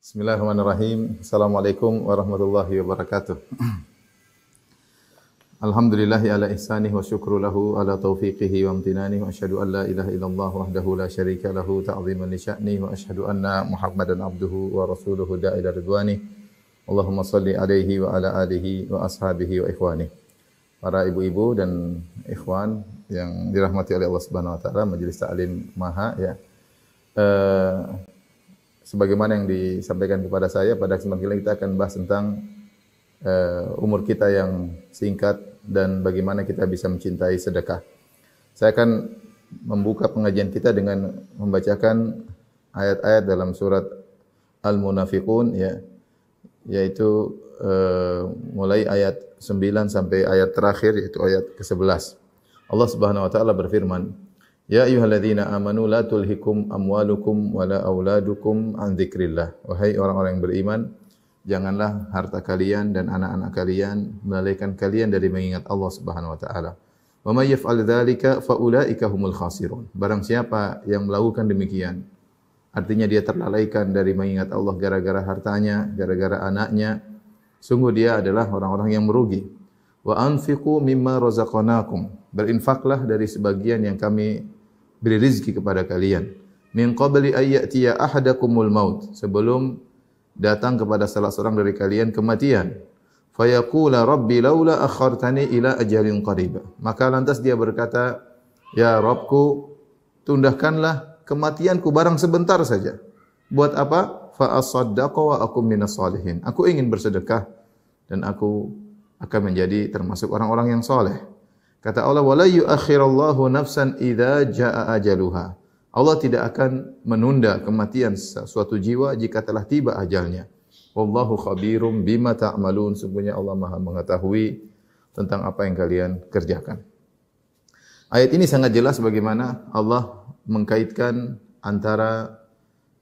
Bismillahirrahmanirrahim. Assalamualaikum warahmatullahi wabarakatuh. Alhamdulillahi ala ihsanih wa syukru lahu ala taufiqihi wa amtinanih wa asyhadu an la ilaha illallah wahdahu la syarika lahu ta'ziman li sya'nih wa asyhadu anna Muhammadan abduhu wa rasuluhu da'ila ridwanih. Allahumma salli alaihi wa ala alihi wa ashabihi wa ikhwanih. Para ibu-ibu dan ikhwan yang dirahmati oleh Allah Subhanahu wa taala, Majelis Ta'lim Maha ya. Sebagaimana yang disampaikan kepada saya, pada kesempatan kita akan bahas tentang umur kita yang singkat dan bagaimana kita bisa mencintai sedekah. Saya akan membuka pengajian kita dengan membacakan ayat-ayat dalam surat Al-Munafiqun ya, yaitu mulai ayat 9 sampai ayat terakhir yaitu ayat ke-11. Allah Subhanahu wa taala berfirman, Ya ayyuhalladzina amanu la tulhikum amwalukum wala auladukum an dzikrillah. Wahai orang-orang yang beriman, janganlah harta kalian dan anak-anak kalian melalaikan kalian dari mengingat Allah Subhanahu wa taala. Wa may yaf'al dzalika fa ulaika humul khasirun. Barang siapa yang melakukan demikian, artinya dia terlalaikan dari mengingat Allah gara-gara hartanya, gara-gara anaknya, sungguh dia adalah orang-orang yang merugi. Wa anfiqu mimma razaqnakum. Berinfaklah dari sebagian yang kami beri rezeki kepada kalian. Min qabli ay ya'tiya ahadakumul maut. Sebelum datang kepada salah seorang dari kalian kematian. Fayaqula rabbi laula akhartani ila ajalin qarib. Maka lantas dia berkata, Ya Rabbku, tundahkanlah kematianku barang sebentar saja. Buat apa? Fa asaddaqa wa akum minas salihin. Aku ingin bersedekah dan aku akan menjadi termasuk orang-orang yang saleh. Kata Allah, wala yuakhirallahu nafsan idza jaa ajaluha. Allah tidak akan menunda kematian suatu jiwa jika telah tiba ajalnya. Wallahu khabirum bima ta'malun. Sungguhnya Allah Maha mengetahui tentang apa yang kalian kerjakan. Ayat ini sangat jelas bagaimana Allah mengkaitkan antara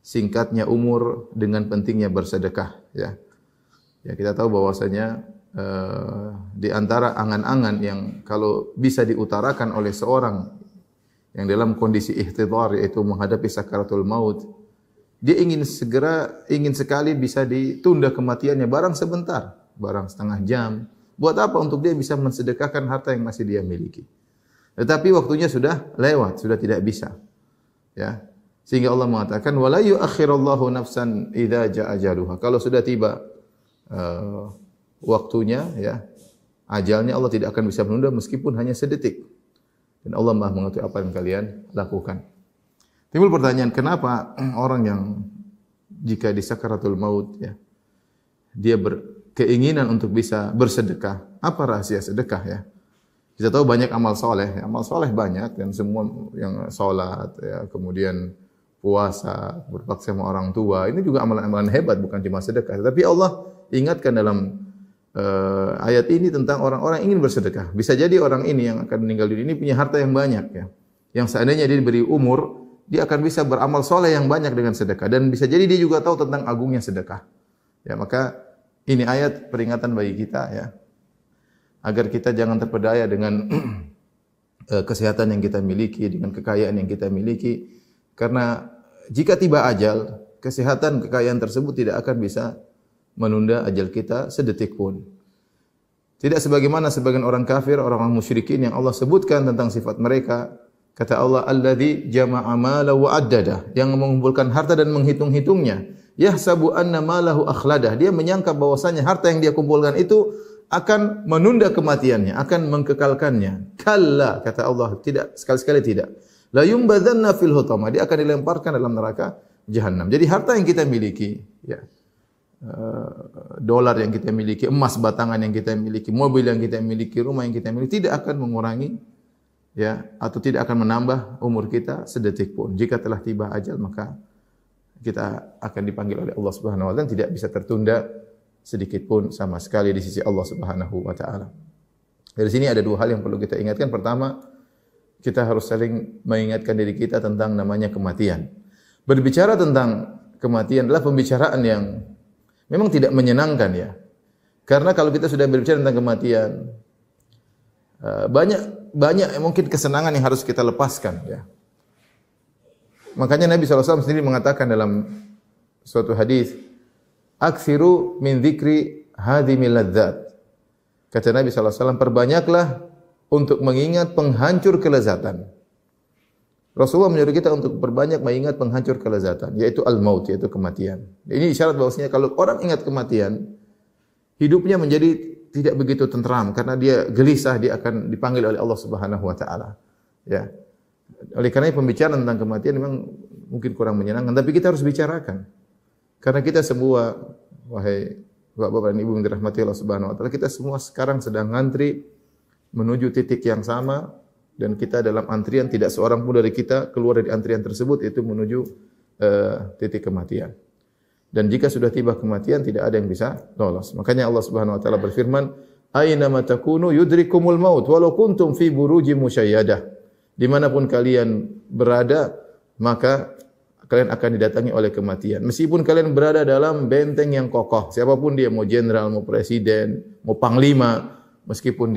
singkatnya umur dengan pentingnya bersedekah ya. Ya, kita tahu bahwasanya di antara angan-angan yang kalau bisa diutarakan oleh seorang yang dalam kondisi ihtidhar, yaitu menghadapi sakaratul maut, dia ingin sekali bisa ditunda kematiannya barang sebentar, barang setengah jam. Buat apa? Untuk dia bisa mensedekahkan harta yang masih dia miliki. Tetapi waktunya sudah lewat, sudah tidak bisa. Ya. Sehingga Allah mengatakan wala yuakhirallahu nafsan idza jaa ajaluha. Kalau sudah tiba waktunya ya, ajalnya, Allah tidak akan bisa menunda meskipun hanya sedetik. Dan Allah Maha mengetahui apa yang kalian lakukan. Timbul pertanyaan, kenapa orang yang jika di sakaratul maut ya, dia berkeinginan untuk bisa bersedekah? Apa rahasia sedekah ya? Kita tahu banyak amal soleh, amal soleh banyak dan semua yang salat ya, kemudian puasa, berbakti sama orang tua, ini juga amalan-amalan hebat, bukan cuma sedekah. Tapi Allah ingatkan dalam ayat ini tentang orang-orang ingin bersedekah. Bisa jadi orang ini yang akan meninggal dunia ini punya harta yang banyak ya. Yang seandainya dia diberi umur, dia akan bisa beramal soleh yang banyak dengan sedekah. Dan bisa jadi dia juga tahu tentang agungnya sedekah. Ya, maka ini ayat peringatan bagi kita ya, agar kita jangan terpedaya dengan kesehatan yang kita miliki, dengan kekayaan yang kita miliki. Karena jika tiba ajal, kesehatan, kekayaan tersebut tidak akan bisa menunda ajal kita sedetik pun. Tidak sebagaimana sebagian orang kafir, orang-orang musyrikin yang Allah sebutkan tentang sifat mereka. Kata Allah, alladzi jama'a mala wa addada, yang mengumpulkan harta dan menghitung-hitungnya. Yahsabu anna malahu akhladah, dia menyangka bahwasanya harta yang dia kumpulkan itu akan menunda kematiannya, akan mengkekalkannya. Kalla, kata Allah, tidak, sekali-sekali tidak. La yumbadzanna fil hutama, dia akan dilemparkan dalam neraka jahanam. Jadi harta yang kita miliki ya, dolar yang kita miliki, emas batangan yang kita miliki, mobil yang kita miliki, rumah yang kita miliki tidak akan mengurangi ya, atau tidak akan menambah umur kita sedetik pun. Jika telah tiba ajal, maka kita akan dipanggil oleh Allah Subhanahu wa taala, tidak bisa tertunda sedikit pun sama sekali di sisi Allah Subhanahu wa taala. Dari sini ada dua hal yang perlu kita ingatkan. Pertama, kita harus saling mengingatkan diri kita tentang namanya kematian. Berbicara tentang kematian adalah pembicaraan yang memang tidak menyenangkan ya. Karena kalau kita sudah berbicara tentang kematian, banyak mungkin kesenangan yang harus kita lepaskan ya. Makanya Nabi SAW sendiri mengatakan dalam suatu hadis, Aktsiru min dzikri hadhimil ladzat. Kata Nabi SAW, perbanyaklah untuk mengingat penghancur kelezatan. Rasulullah menyuruh kita untuk berbanyak mengingat penghancur kelezatan, yaitu al-maut, yaitu kematian. Ini isyarat bahwasanya kalau orang ingat kematian, hidupnya menjadi tidak begitu tenteram karena dia gelisah, dia akan dipanggil oleh Allah Subhanahu wa taala. Ya. Oleh karena pembicaraan tentang kematian memang mungkin kurang menyenangkan, tapi kita harus bicarakan. Karena kita semua, wahai Bapak-bapak dan Ibu yang dirahmati Allah Subhanahu wa taala, kita semua sekarang sedang ngantri menuju titik yang sama dan kita dalam antrian, tidak seorang pun dari kita keluar dari antrian tersebut, yaitu menuju titik kematian. Dan jika sudah tiba kematian, tidak ada yang bisa lolos. Makanya Allah Subhanahu wa taala berfirman, "Aina ma takunu yudrikumul maut walau kuntum fi burujim musyayyadah." Dimanapun kalian berada, maka kalian akan didatangi oleh kematian. Meskipun kalian berada dalam benteng yang kokoh, siapapun dia, mau jenderal, mau presiden, mau panglima, meskipun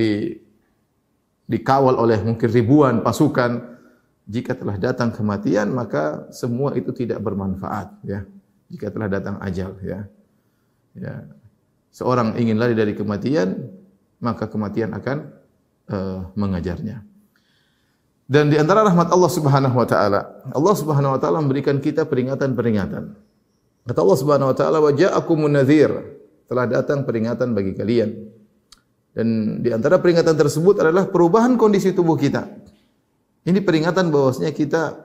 dikawal oleh mungkin ribuan pasukan, jika telah datang kematian, maka semua itu tidak bermanfaat, ya. Jika telah datang ajal, ya. Ya. Seorang ingin lari dari kematian, maka kematian akan mengajarnya. Dan di antara rahmat Allah Subhanahu wa taala, Allah Subhanahu wa taala memberikan kita peringatan-peringatan. Kata Allah Subhanahu wa taala, "Wa ja'akumun nadhir." Telah datang peringatan bagi kalian. Dan di antara peringatan tersebut adalah perubahan kondisi tubuh kita. Ini peringatan bahwasanya kita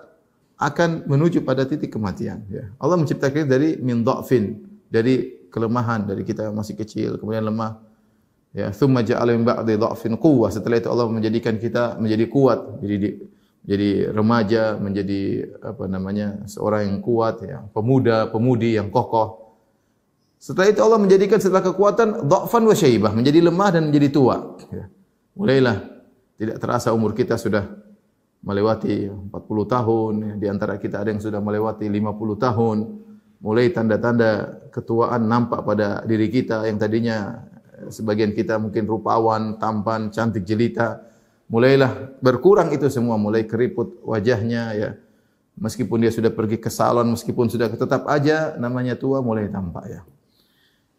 akan menuju pada titik kematian, ya. Allah menciptakan dari min dha'fin, dari kelemahan, dari kita masih kecil kemudian lemah, ya. Tsumma ja'ala min ba'di dha'fin quwwah. Setelah itu Allah menjadikan kita menjadi kuat, jadi remaja, menjadi seorang yang kuat, ya, pemuda, pemudi yang kokoh. Setelah itu Allah menjadikan setelah kekuatan dha'fan wa syaibah, menjadi lemah dan menjadi tua, ya. Mulailah tidak terasa umur kita sudah melewati 40 tahun, di antara kita ada yang sudah melewati 50 tahun. Mulai tanda-tanda ketuaan nampak pada diri kita yang tadinya sebagian kita mungkin rupawan, tampan, cantik jelita. Mulailah berkurang itu semua, mulai keriput wajahnya, ya. Meskipun dia sudah pergi ke salon, meskipun sudah tetap aja namanya tua mulai tampak, ya.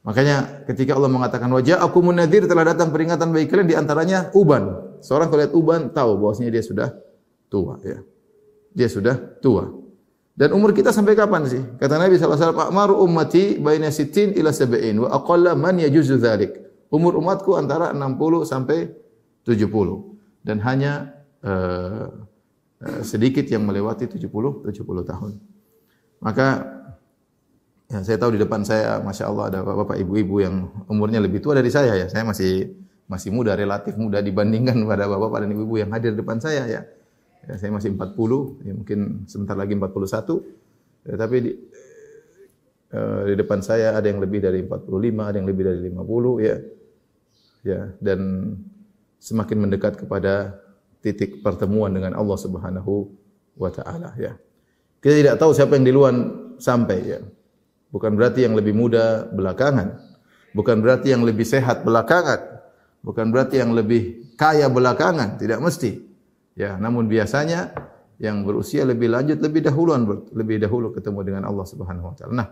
Makanya ketika Allah mengatakan wajah akumun nadhir, telah datang peringatan bagi kalian, di antaranya uban. Seorang kalau lihat uban tahu bahwasanya dia sudah tua, ya. Dia sudah tua. Dan umur kita sampai kapan sih? Kata Nabi SAW, "A'maru ummati baina 60 ila 70 wa aqalla man yajuzu dzalik." Umur umatku antara 60 sampai 70 dan hanya sedikit yang melewati 70 tahun. Maka ya, saya tahu di depan saya, masya Allah, ada bapak ibu-ibu yang umurnya lebih tua dari saya, ya. Saya masih muda, relatif muda dibandingkan pada bapak dan ibu-ibu yang hadir di depan saya, ya. Ya, saya masih 40, ya, mungkin sebentar lagi 41. Ya, tapi di depan saya ada yang lebih dari 45, ada yang lebih dari 50, ya. Ya, dan semakin mendekat kepada titik pertemuan dengan Allah Subhanahu wa taala, ya. Kita tidak tahu siapa yang duluan sampai, ya. Bukan berarti yang lebih muda belakangan, bukan berarti yang lebih sehat belakangan, bukan berarti yang lebih kaya belakangan, tidak mesti. Ya, namun biasanya yang berusia lebih lanjut lebih dahulu ketemu dengan Allah Subhanahu wa taala. Nah,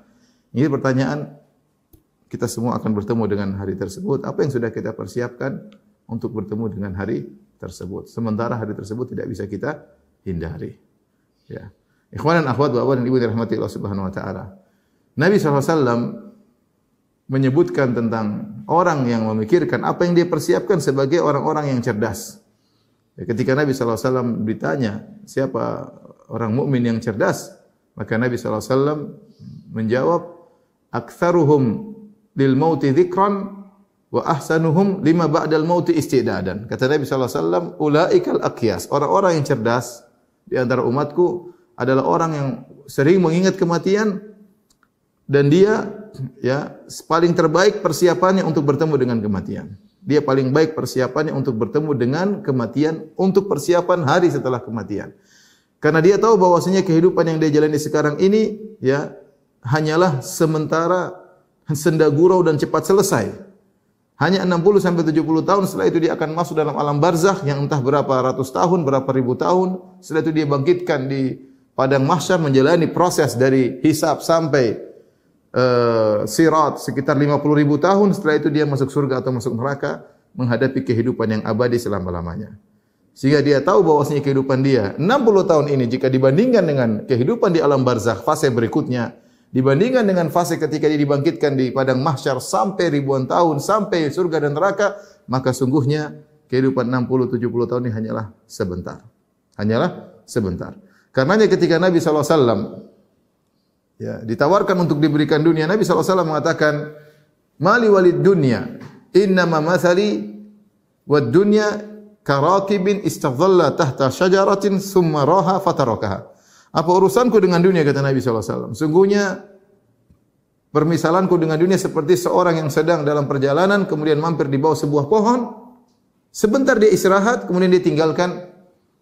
ini pertanyaan, kita semua akan bertemu dengan hari tersebut. Apa yang sudah kita persiapkan untuk bertemu dengan hari tersebut? Sementara hari tersebut tidak bisa kita hindari. Ya. Ikhwan dan akhwat, bapak dan ibu dirahmati Allah Subhanahu wa taala. Nabi SAW menyebutkan tentang orang yang memikirkan apa yang dia persiapkan sebagai orang-orang yang cerdas. Ketika Nabi SAW ditanya siapa orang mukmin yang cerdas, maka Nabi SAW menjawab, "Aktsaruhum lil mauti dzikran wa ahsanuhum lima ba'dal mauti istidadan." Kata Nabi SAW, "Ulaikal aqyas." Orang-orang yang cerdas di antara umatku adalah orang yang sering mengingat kematian dan dia, ya, paling terbaik persiapannya untuk bertemu dengan kematian. Dia paling baik persiapannya untuk bertemu dengan kematian, untuk persiapan hari setelah kematian. Karena dia tahu bahwasanya kehidupan yang dia jalani sekarang ini, ya, hanyalah sementara, senda gurau dan cepat selesai. Hanya 60 sampai 70 tahun, setelah itu dia akan masuk dalam alam barzakh yang entah berapa ratus tahun, berapa ribu tahun. Setelah itu dia bangkitkan di padang mahsyar menjalani proses dari hisab sampai sirat sekitar 50.000 tahun, setelah itu dia masuk surga atau masuk neraka menghadapi kehidupan yang abadi selama-lamanya. Sehingga dia tahu bahwasanya kehidupan dia 60 tahun ini jika dibandingkan dengan kehidupan di alam barzakh fase berikutnya, dibandingkan dengan fase ketika dia dibangkitkan di padang mahsyar sampai ribuan tahun sampai surga dan neraka, maka sungguhnya kehidupan 60-70 tahun ini hanyalah sebentar. Hanyalah sebentar. Karenanya ketika Nabi SAW ditawarkan untuk diberikan dunia, Nabi SAW mengatakan, "Mali walid dunya, innama mathali wad dunya karakibin istadhalla tahta syajaratin summa raha fatarakaha." Apa urusanku dengan dunia, kata Nabi SAW. Sungguhnya permisalanku dengan dunia seperti seorang yang sedang dalam perjalanan kemudian mampir di bawah sebuah pohon. Sebentar dia istirahat, kemudian dia tinggalkan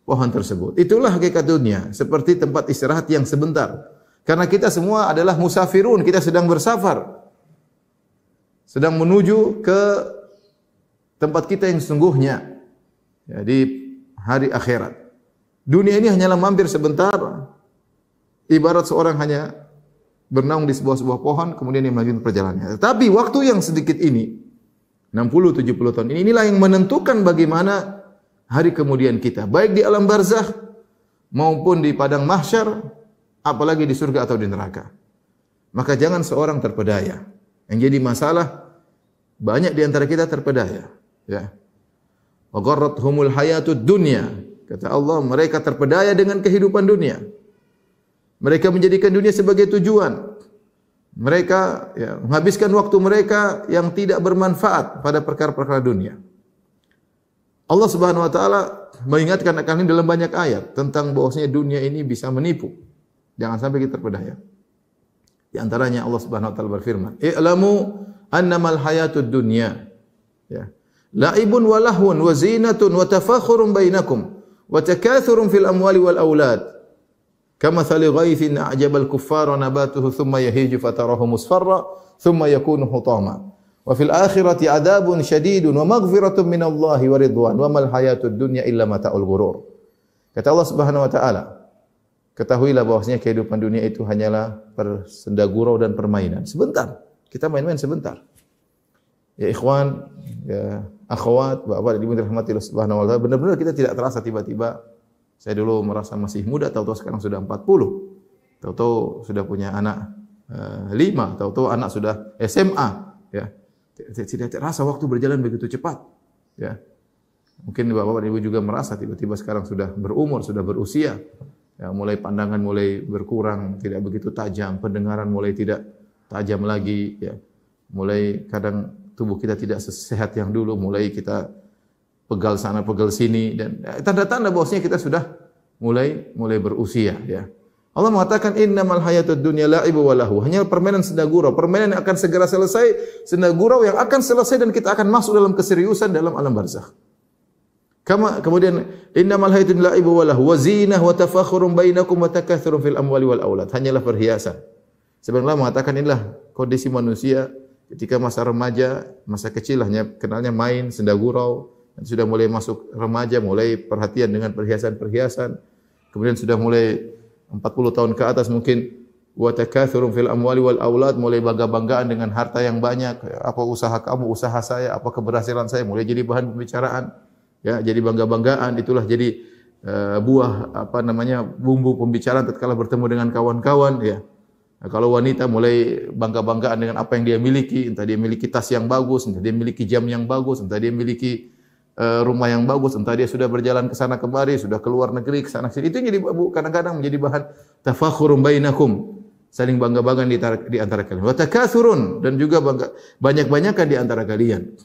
pohon tersebut. Itulah hakikat dunia, seperti tempat istirahat yang sebentar. Karena kita semua adalah musafirun, kita sedang bersafar. Sedang menuju ke tempat kita yang sesungguhnya. Ya, di hari akhirat. Dunia ini hanyalah mampir sebentar. Ibarat seorang hanya bernaung di sebuah pohon, kemudian dia melanjutkan perjalanannya. Tapi waktu yang sedikit ini, 60-70 tahun ini, inilah yang menentukan bagaimana hari kemudian kita. Baik di alam barzakh, maupun di padang mahsyar, apalagi di surga atau di neraka. Maka jangan seorang terpedaya. Yang jadi masalah, banyak di antara kita terpedaya. Ya. Wa gharrathumul hayatud dunya. Kata Allah, mereka terpedaya dengan kehidupan dunia. Mereka menjadikan dunia sebagai tujuan. Mereka menghabiskan waktu mereka yang tidak bermanfaat pada perkara-perkara dunia. Allah Subhanahu wa taala mengingatkan akan ini dalam banyak ayat tentang bahwasanya dunia ini bisa menipu. Jangan sampai kita terpedaya. Di antaranya Allah Subhanahu wa taala berfirman, "I'lamu annamal hayatud dunya." Ya. La'ibun wa lahwun wa zinatun wa tafakhurun bainakum wa takathurun fil amwali wal aulad kamathali ghaithin a'jabal kuffara nabatuhu thumma yahiju fatarahu musfarra thumma yakunu hutama wa fil akhirati adabun syadidun wa maghfiratun minallahi wa ridwan wa mal hayatud dunya illa mata'ul ghurur. Kata Allah Subhanahu wa taala, ketahuilah bahwasanya kehidupan dunia itu hanyalah persenda gurau dan permainan. Sebentar, kita main-main sebentar. Ya ikhwan, ya akhwat, bapak dan ibu dirahmati Allah Subhanahu wa taala, benar-benar kita tidak terasa tiba-tiba saya dulu merasa masih muda, tahu-tahu sekarang sudah 40. Tahu-tahu sudah punya anak 5, tahu-tahu anak sudah SMA, ya. Tidak terasa waktu berjalan begitu cepat, ya. Mungkin bapak dan ibu juga merasa tiba-tiba sekarang sudah berumur, sudah berusia. Ya, mulai pandangan mulai berkurang, tidak begitu tajam, pendengaran mulai tidak tajam lagi, ya. Mulai kadang tubuh kita tidak sehat yang dulu, mulai kita pegal sana pegal sini, dan tanda-tanda bahwasanya kita sudah mulai berusia, ya. Allah mengatakan innamal hayatud dunya la'ibu wa lahu, hanya permainan senda gurau, permainan yang akan segera selesai, senda gurau yang akan selesai dan kita akan masuk dalam keseriusan dalam alam barzakh. Kemudian innamal hayatud la'ibu wa lahu wa zinah wa tafakhurun bainakum wa takatsurun fil amwali wal aulad, hanyalah perhiasan. Sebenarnya mengatakan inilah kondisi manusia ketika masa remaja, masa kecil hanya kenalnya main, senda gurau, dan sudah mulai masuk remaja, mulai perhatian dengan perhiasan-perhiasan. Kemudian sudah mulai 40 tahun ke atas mungkin wa takatsurun fil amwali wal aulad, mulai bangga-banggaan dengan harta yang banyak. Apa usaha kamu, usaha saya, apa keberhasilan saya, mulai jadi bahan pembicaraan. Ya, jadi bangga-banggaan, itulah jadi buah bumbu pembicaraan tatkala bertemu dengan kawan-kawan, ya. Nah, kalau wanita mulai bangga-banggaan dengan apa yang dia miliki, entah dia miliki tas yang bagus, entah dia miliki jam yang bagus, entah dia miliki rumah yang bagus, entah dia sudah berjalan ke sana kemari, sudah keluar negeri ke sana sini. Itu jadi kadang-kadang menjadi bahan tafakhurum bainakum, saling bangga-banggaan di antara kalian. Wa takathurun, dan juga banyak-banyakan di antara kalian.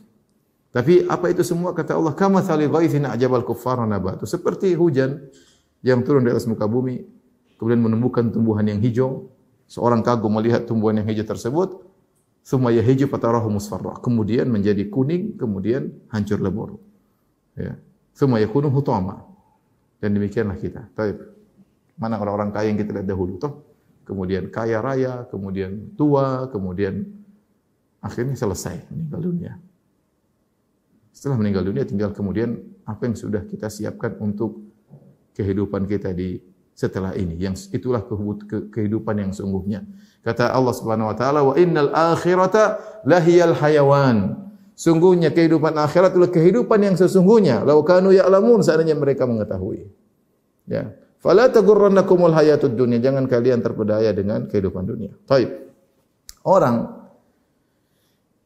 Tapi apa itu semua, kata Allah, kamathali ghaithin a'jabal kuffara nabatu, seperti hujan yang turun di atas muka bumi kemudian menumbuhkan tumbuhan yang hijau. Seorang kagum melihat tumbuhan yang hijau tersebut, thumma yahiju fatarahu musfarra, kemudian menjadi kuning, kemudian hancur lebur. Ya. Thumma yakunu hutama. Dan demikianlah kita. Baik. Mana orang-orang kaya yang kita lihat dahulu toh? Kemudian kaya raya, kemudian tua, kemudian akhirnya selesai meninggal dunia. Setelah meninggal dunia tinggal kemudian apa yang sudah kita siapkan untuk kehidupan kita di setelah ini. Yang itulah kehidupan yang sungguhnya. Kata Allah Subhanahu wa taala, "Wa innal akhirata lahiyal hayawan." Sungguhnya kehidupan akhirat adalah kehidupan yang sesungguhnya. Law kanu ya'lamun, seandainya mereka mengetahui. Ya. Fala taghurrannakumul hayatud dunya. Jangan kalian terpedaya dengan kehidupan dunia. Baik. Orang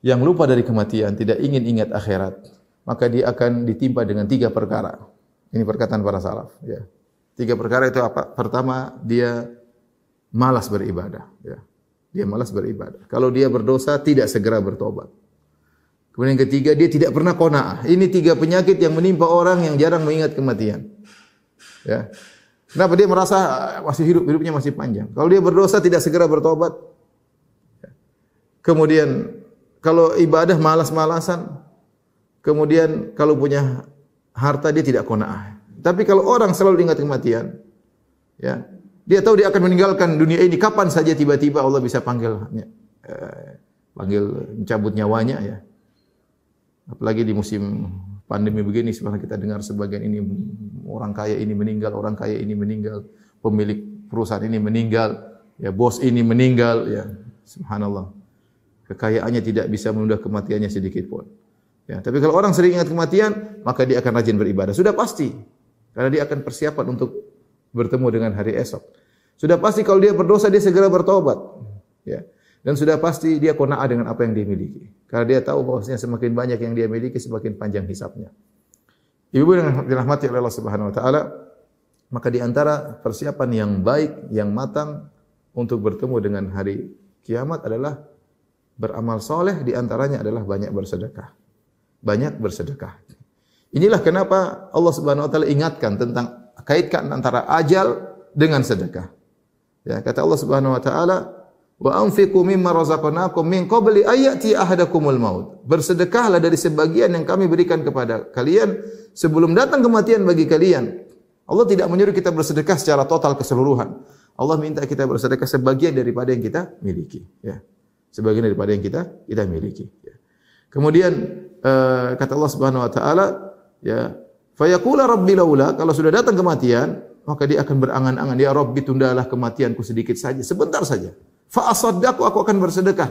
yang lupa dari kematian, tidak ingin ingat akhirat, maka dia akan ditimpa dengan 3 perkara. Ini perkataan para salaf, ya. 3 perkara itu apa? Pertama, dia malas beribadah, ya. Dia malas beribadah. Kalau dia berdosa, tidak segera bertobat. Kemudian yang ketiga, dia tidak pernah qanaah. Ini 3 penyakit yang menimpa orang yang jarang mengingat kematian. Ya. Kenapa dia merasa masih hidupnya masih panjang? Kalau dia berdosa tidak segera bertobat. Kemudian kalau ibadah malas-malasan. Kemudian kalau punya harta dia tidak qanaah. Tapi kalau orang selalu ingat kematian, ya, dia tahu dia akan meninggalkan dunia ini kapan saja, tiba-tiba Allah bisa panggil mencabut nyawanya, ya. Apalagi di musim pandemi begini, sebenarnya kita dengar sebagian ini orang kaya ini meninggal, orang kaya ini meninggal, pemilik perusahaan ini meninggal, ya, bos ini meninggal, ya. Subhanallah. Kekayaannya tidak bisa menunda kematiannya sedikit pun. Ya, tapi kalau orang sering ingat kematian, maka dia akan rajin beribadah. Sudah pasti. Karena dia akan persiapan untuk bertemu dengan hari esok. Sudah pasti kalau dia berdosa dia segera bertobat. Ya. Dan sudah pasti dia qanaah dengan apa yang dia miliki. Karena dia tahu bahwasanya semakin banyak yang dia miliki, semakin panjang hisabnya. Ibu yang dirahmati oleh Allah Subhanahu wa taala, maka di antara persiapan yang baik, yang matang untuk bertemu dengan hari kiamat adalah beramal soleh, di antaranya adalah banyak bersedekah. Banyak bersedekah. Inilah kenapa Allah Subhanahu wa taala ingatkan tentang kaitkan antara ajal dengan sedekah. Ya, kata Allah Subhanahu wa taala, "Wa anfiqu mimma razaqnakum min qabli ayati ahadakumul maut." Bersedekahlah dari sebagian yang kami berikan kepada kalian sebelum datang kematian bagi kalian. Allah tidak menyuruh kita bersedekah secara total keseluruhan. Allah minta kita bersedekah sebagian daripada yang kita miliki, ya. Sebagian daripada yang kita miliki, ya. Kemudian kata Allah Subhanahu wa taala, ya, fa yaqula rabbi laula, kalau sudah datang kematian, maka dia akan berangan-angan, ya Rabbi, tundalah kematianku sedikit saja, sebentar saja. Fa asaddaqu, aku akan bersedekah.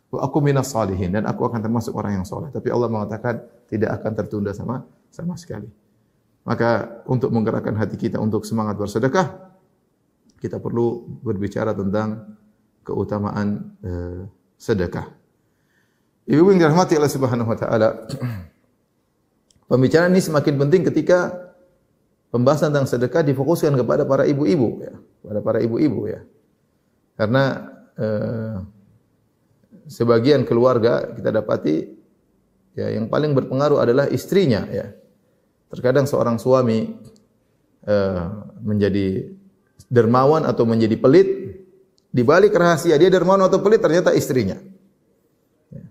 Wa aku minas salihin, dan aku akan termasuk orang yang saleh. Tapi Allah mengatakan tidak akan tertunda sama sekali. Maka untuk menggerakkan hati kita untuk semangat bersedekah, kita perlu berbicara tentang keutamaan sedekah. Ibu yang dirahmati Allah Subhanahu wa taala, pembicaraan ini semakin penting ketika pembahasan tentang sedekah difokuskan kepada para ibu-ibu, ya, kepada para ibu-ibu, ya. Karena sebagian keluarga kita dapati, ya, yang paling berpengaruh adalah istrinya, ya. Terkadang seorang suami menjadi dermawan atau menjadi pelit, di balik rahasia dia dermawan atau pelit ternyata istrinya. Ya.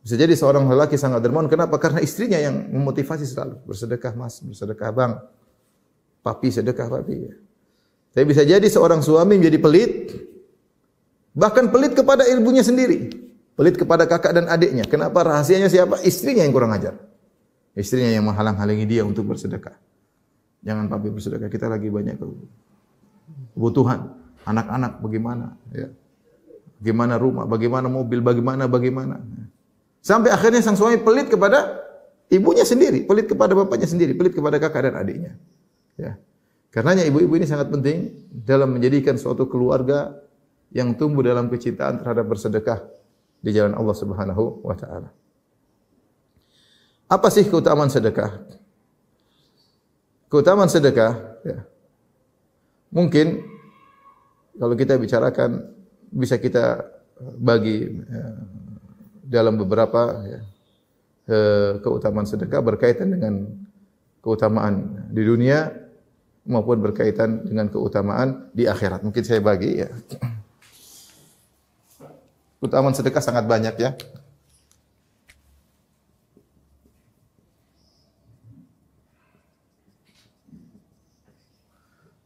Bisa jadi seorang lelaki sangat dermawan, kenapa? Karena istrinya yang memotivasi selalu, bersedekah Mas, bersedekah Bang, papi sedekah papi, ya. Tapi bisa jadi seorang suami menjadi pelit, bahkan pelit kepada ibunya sendiri, pelit kepada kakak dan adiknya. Kenapa? Rahasianya siapa? Istrinya yang kurang ajar. Istrinya yang menghalang-halangi dia untuk bersedekah. Jangan papi bersedekah, kita lagi banyak kebutuhan. Anak-anak bagaimana, ya. Bagaimana rumah, bagaimana mobil, bagaimana. Sampai akhirnya sang suami pelit kepada ibunya sendiri, pelit kepada bapaknya sendiri, pelit kepada kakak dan adiknya. Ya. Karenanya ibu-ibu ini sangat penting dalam menjadikan suatu keluarga yang tumbuh dalam kecintaan terhadap bersedekah di jalan Allah Subhanahu wa taala. Apa sih keutamaan sedekah? Keutamaan sedekah, ya. Mungkin kalau kita bicarakan bisa kita bagi dalam beberapa, ya, keutamaan sedekah berkaitan dengan keutamaan di dunia maupun berkaitan dengan keutamaan di akhirat. Mungkin saya bagi, ya. Keutamaan sedekah sangat banyak, ya.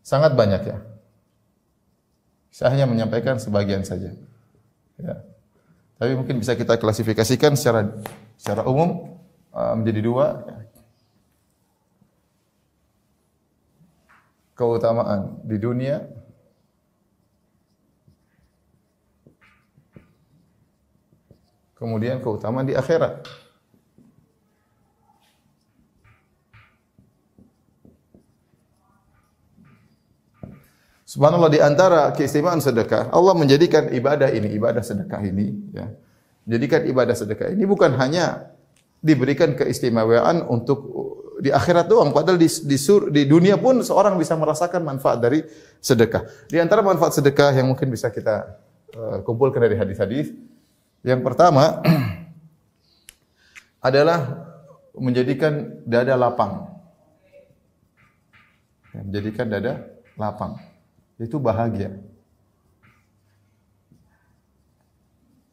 Sangat banyak, ya. Saya hanya menyampaikan sebagian saja, ya. Tapi mungkin bisa kita klasifikasikan secara umum menjadi 2. Ya. keutamaan di dunia, kemudian keutamaan di akhirat. Subhanallah, di antara keistimewaan sedekah, Allah menjadikan ibadah ini, ibadah sedekah ini, ya, menjadikan ibadah sedekah ini bukan hanya diberikan keistimewaan untuk di akhirat doang, padahal di dunia pun seorang bisa merasakan manfaat dari sedekah. Di antara manfaat sedekah yang mungkin bisa kita kumpulkan dari hadis-hadis, yang pertama adalah menjadikan dada lapang. Menjadikan dada lapang. Itu bahagia.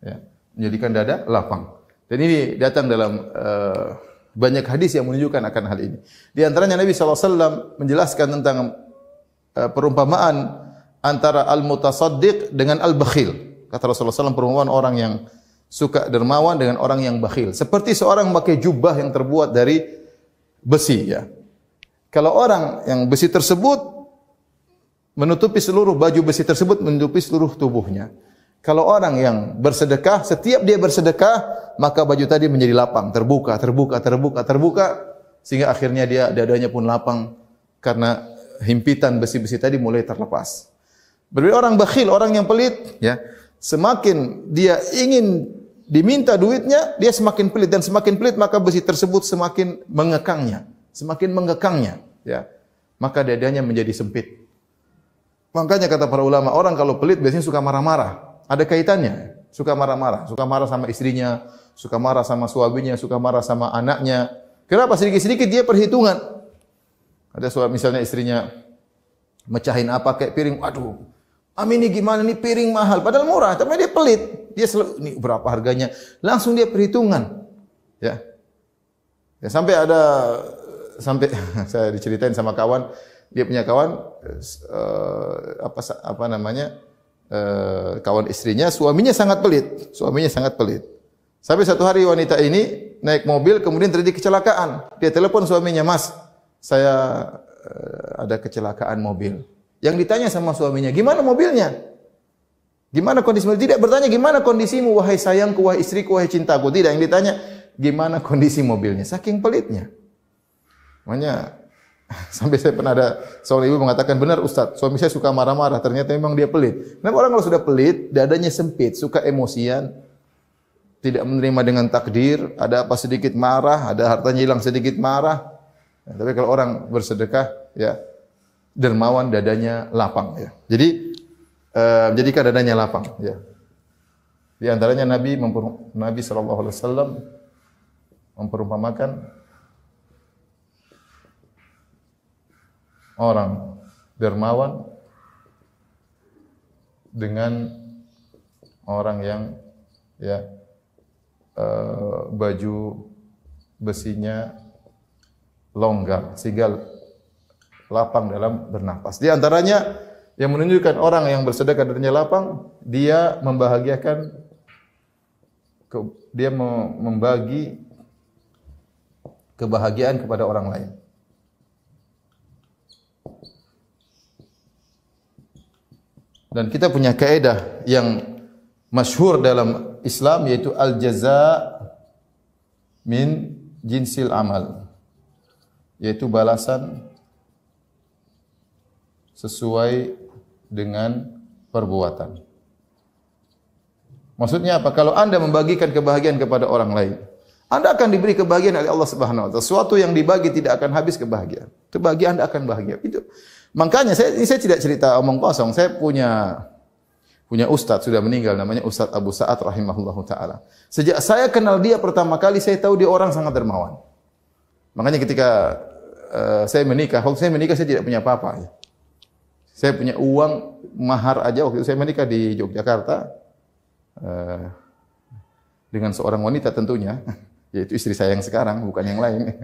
Ya, menjadikan dada lapang. Dan ini datang dalam banyak hadis yang menunjukkan akan hal ini. Di antaranya Nabi SAW menjelaskan tentang perumpamaan antara al-mutasaddiq dengan al-bakhil. Kata Rasulullah SAW, perumpamaan orang yang suka dermawan dengan orang yang bakhil. Seperti seorang memakai jubah yang terbuat dari besi. Ya. Kalau orang yang besi tersebut menutupi seluruh baju besi tersebut, menutupi seluruh tubuhnya. Kalau orang yang bersedekah, setiap dia bersedekah, maka baju tadi menjadi lapang, terbuka, sehingga akhirnya dia dadanya pun lapang karena himpitan besi-besi tadi mulai terlepas. Berbeda orang bakhil, orang yang pelit, ya, semakin dia ingin diminta duitnya, dia semakin pelit, dan semakin pelit maka besi tersebut semakin mengekangnya, ya. Maka dadanya menjadi sempit. Makanya kata para ulama, orang kalau pelit biasanya suka marah-marah. Ada kaitannya. Suka marah-marah. Suka marah sama istrinya, suka marah sama suaminya, suka marah sama anaknya. Kenapa? Sedikit-sedikit dia perhitungan. Ada suami misalnya istrinya mecahin apa kayak piring. Aduh, Ami ini gimana? Ini piring mahal. Padahal murah. Tapi dia pelit. Dia selalu, ini berapa harganya? Langsung dia perhitungan. Ya. Ya sampai saya diceritain sama kawan. Dia punya kawan kawan istrinya, suaminya sangat pelit. Sampai satu hari wanita ini naik mobil kemudian terjadi kecelakaan. Dia telepon suaminya, "Mas, saya ada kecelakaan mobil." Yang ditanya sama suaminya, "Gimana mobilnya? Gimana kondisi mobil?" Tidak bertanya, "Gimana kondisimu wahai sayangku, wahai istriku, wahai cintaku?" Tidak, yang ditanya, "Gimana kondisi mobilnya?" Saking pelitnya. Makanya sampai saya pernah ada seorang ibu mengatakan, "Benar Ustaz, suami saya suka marah-marah, ternyata memang dia pelit." Kenapa orang kalau sudah pelit, dadanya sempit, suka emosian, tidak menerima dengan takdir, ada apa sedikit marah, ada hartanya hilang sedikit marah. Ya, tapi kalau orang bersedekah, ya dermawan, dadanya lapang. Ya. Jadi jadikan dadanya lapang. Ya. Di antaranya Nabi SAW memperumpamakan orang dermawan dengan orang yang ya baju besinya longgar sehingga lapang dalam bernapas. Di antaranya yang menunjukkan orang yang bersedekah dadanya lapang, dia membahagiakan, dia membagi kebahagiaan kepada orang lain. Dan kita punya kaidah yang masyhur dalam Islam, yaitu al-jaza min jinsil amal, yaitu balasan sesuai dengan perbuatan. Maksudnya apa? Kalau Anda membagikan kebahagiaan kepada orang lain, Anda akan diberi kebahagiaan oleh Allah Subhanahu wa taala. Sesuatu yang dibagi tidak akan habis kebahagiaan. Itu bagi Anda akan bahagia. Itu. Makanya saya tidak cerita omong kosong. Saya punya ustaz sudah meninggal, namanya Ustaz Abu Sa'ad rahimahullahu taala. Sejak saya kenal dia pertama kali, saya tahu dia orang sangat dermawan. Makanya ketika saya menikah, waktu saya menikah saya tidak punya apa-apa. Ya. Saya punya uang mahar aja waktu itu saya menikah di Yogyakarta dengan seorang wanita tentunya, yaitu istri saya yang sekarang, bukan yang lain.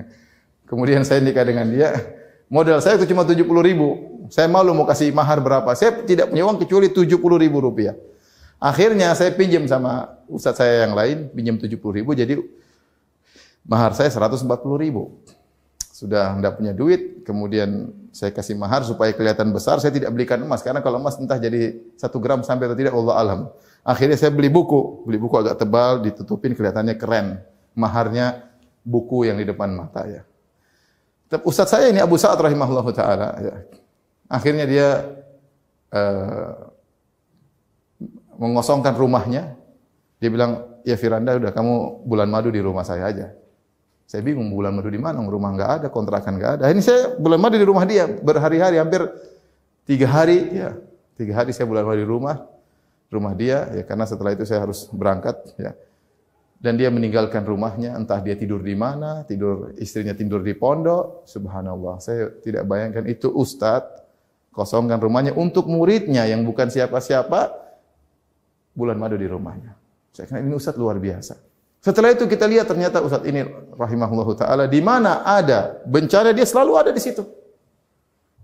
Kemudian saya nikah dengan dia. Modal saya itu cuma 70.000. Saya malu mau kasih mahar berapa. Saya tidak punya uang kecuali 70.000 rupiah. Akhirnya saya pinjam sama ustaz saya yang lain, pinjam 70.000, jadi mahar saya 140.000. sudah tidak punya duit, kemudian saya kasih mahar supaya kelihatan besar, saya tidak belikan emas karena kalau emas entah jadi 1 gram sampai atau tidak, Allah alam. Akhirnya saya beli buku agak tebal, ditutupin kelihatannya keren. Maharnya buku yang di depan mata ya. Ustaz saya ini Abu Sa'ad rahimahullahu taala ya. Akhirnya dia mengosongkan rumahnya. Dia bilang, "Ya Firanda, udah kamu bulan madu di rumah saya aja." Saya bingung bulan madu di mana? Rumah enggak ada, kontrakan enggak ada. Ini saya bulan madu di rumah dia berhari-hari, hampir 3 hari ya. 3 hari saya bulan madu di rumah dia ya, karena setelah itu saya harus berangkat ya. Dan dia meninggalkan rumahnya, entah dia tidur di mana, istrinya tidur di pondok. Subhanallah, saya tidak bayangkan itu ustadz kosongkan rumahnya untuk muridnya yang bukan siapa-siapa, bulan madu di rumahnya. Saya kira ini ustadz luar biasa. Setelah itu kita lihat ternyata ustadz ini rahimahullahu taala di mana ada bencana dia selalu ada di situ.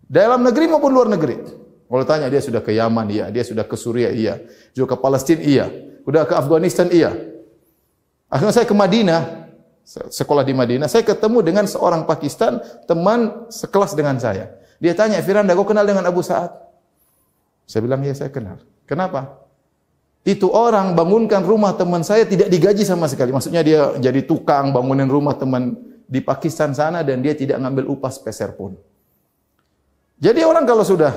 Dalam negeri maupun luar negeri. Kalau tanya dia sudah ke Yaman, iya, dia sudah ke Suriah, iya, juga ke Palestina, iya, sudah ke Afghanistan, iya. Akhirnya saya ke Madinah, sekolah di Madinah, saya ketemu dengan seorang Pakistan, teman sekelas dengan saya. Dia tanya, "Firanda, kau kenal dengan Abu Sa'ad?" Saya bilang, "Ya, saya kenal." "Kenapa?" "Itu orang bangunkan rumah teman saya tidak digaji sama sekali." Maksudnya dia jadi tukang bangunin rumah teman di Pakistan sana dan dia tidak ngambil upah sepeser pun. Jadi orang kalau sudah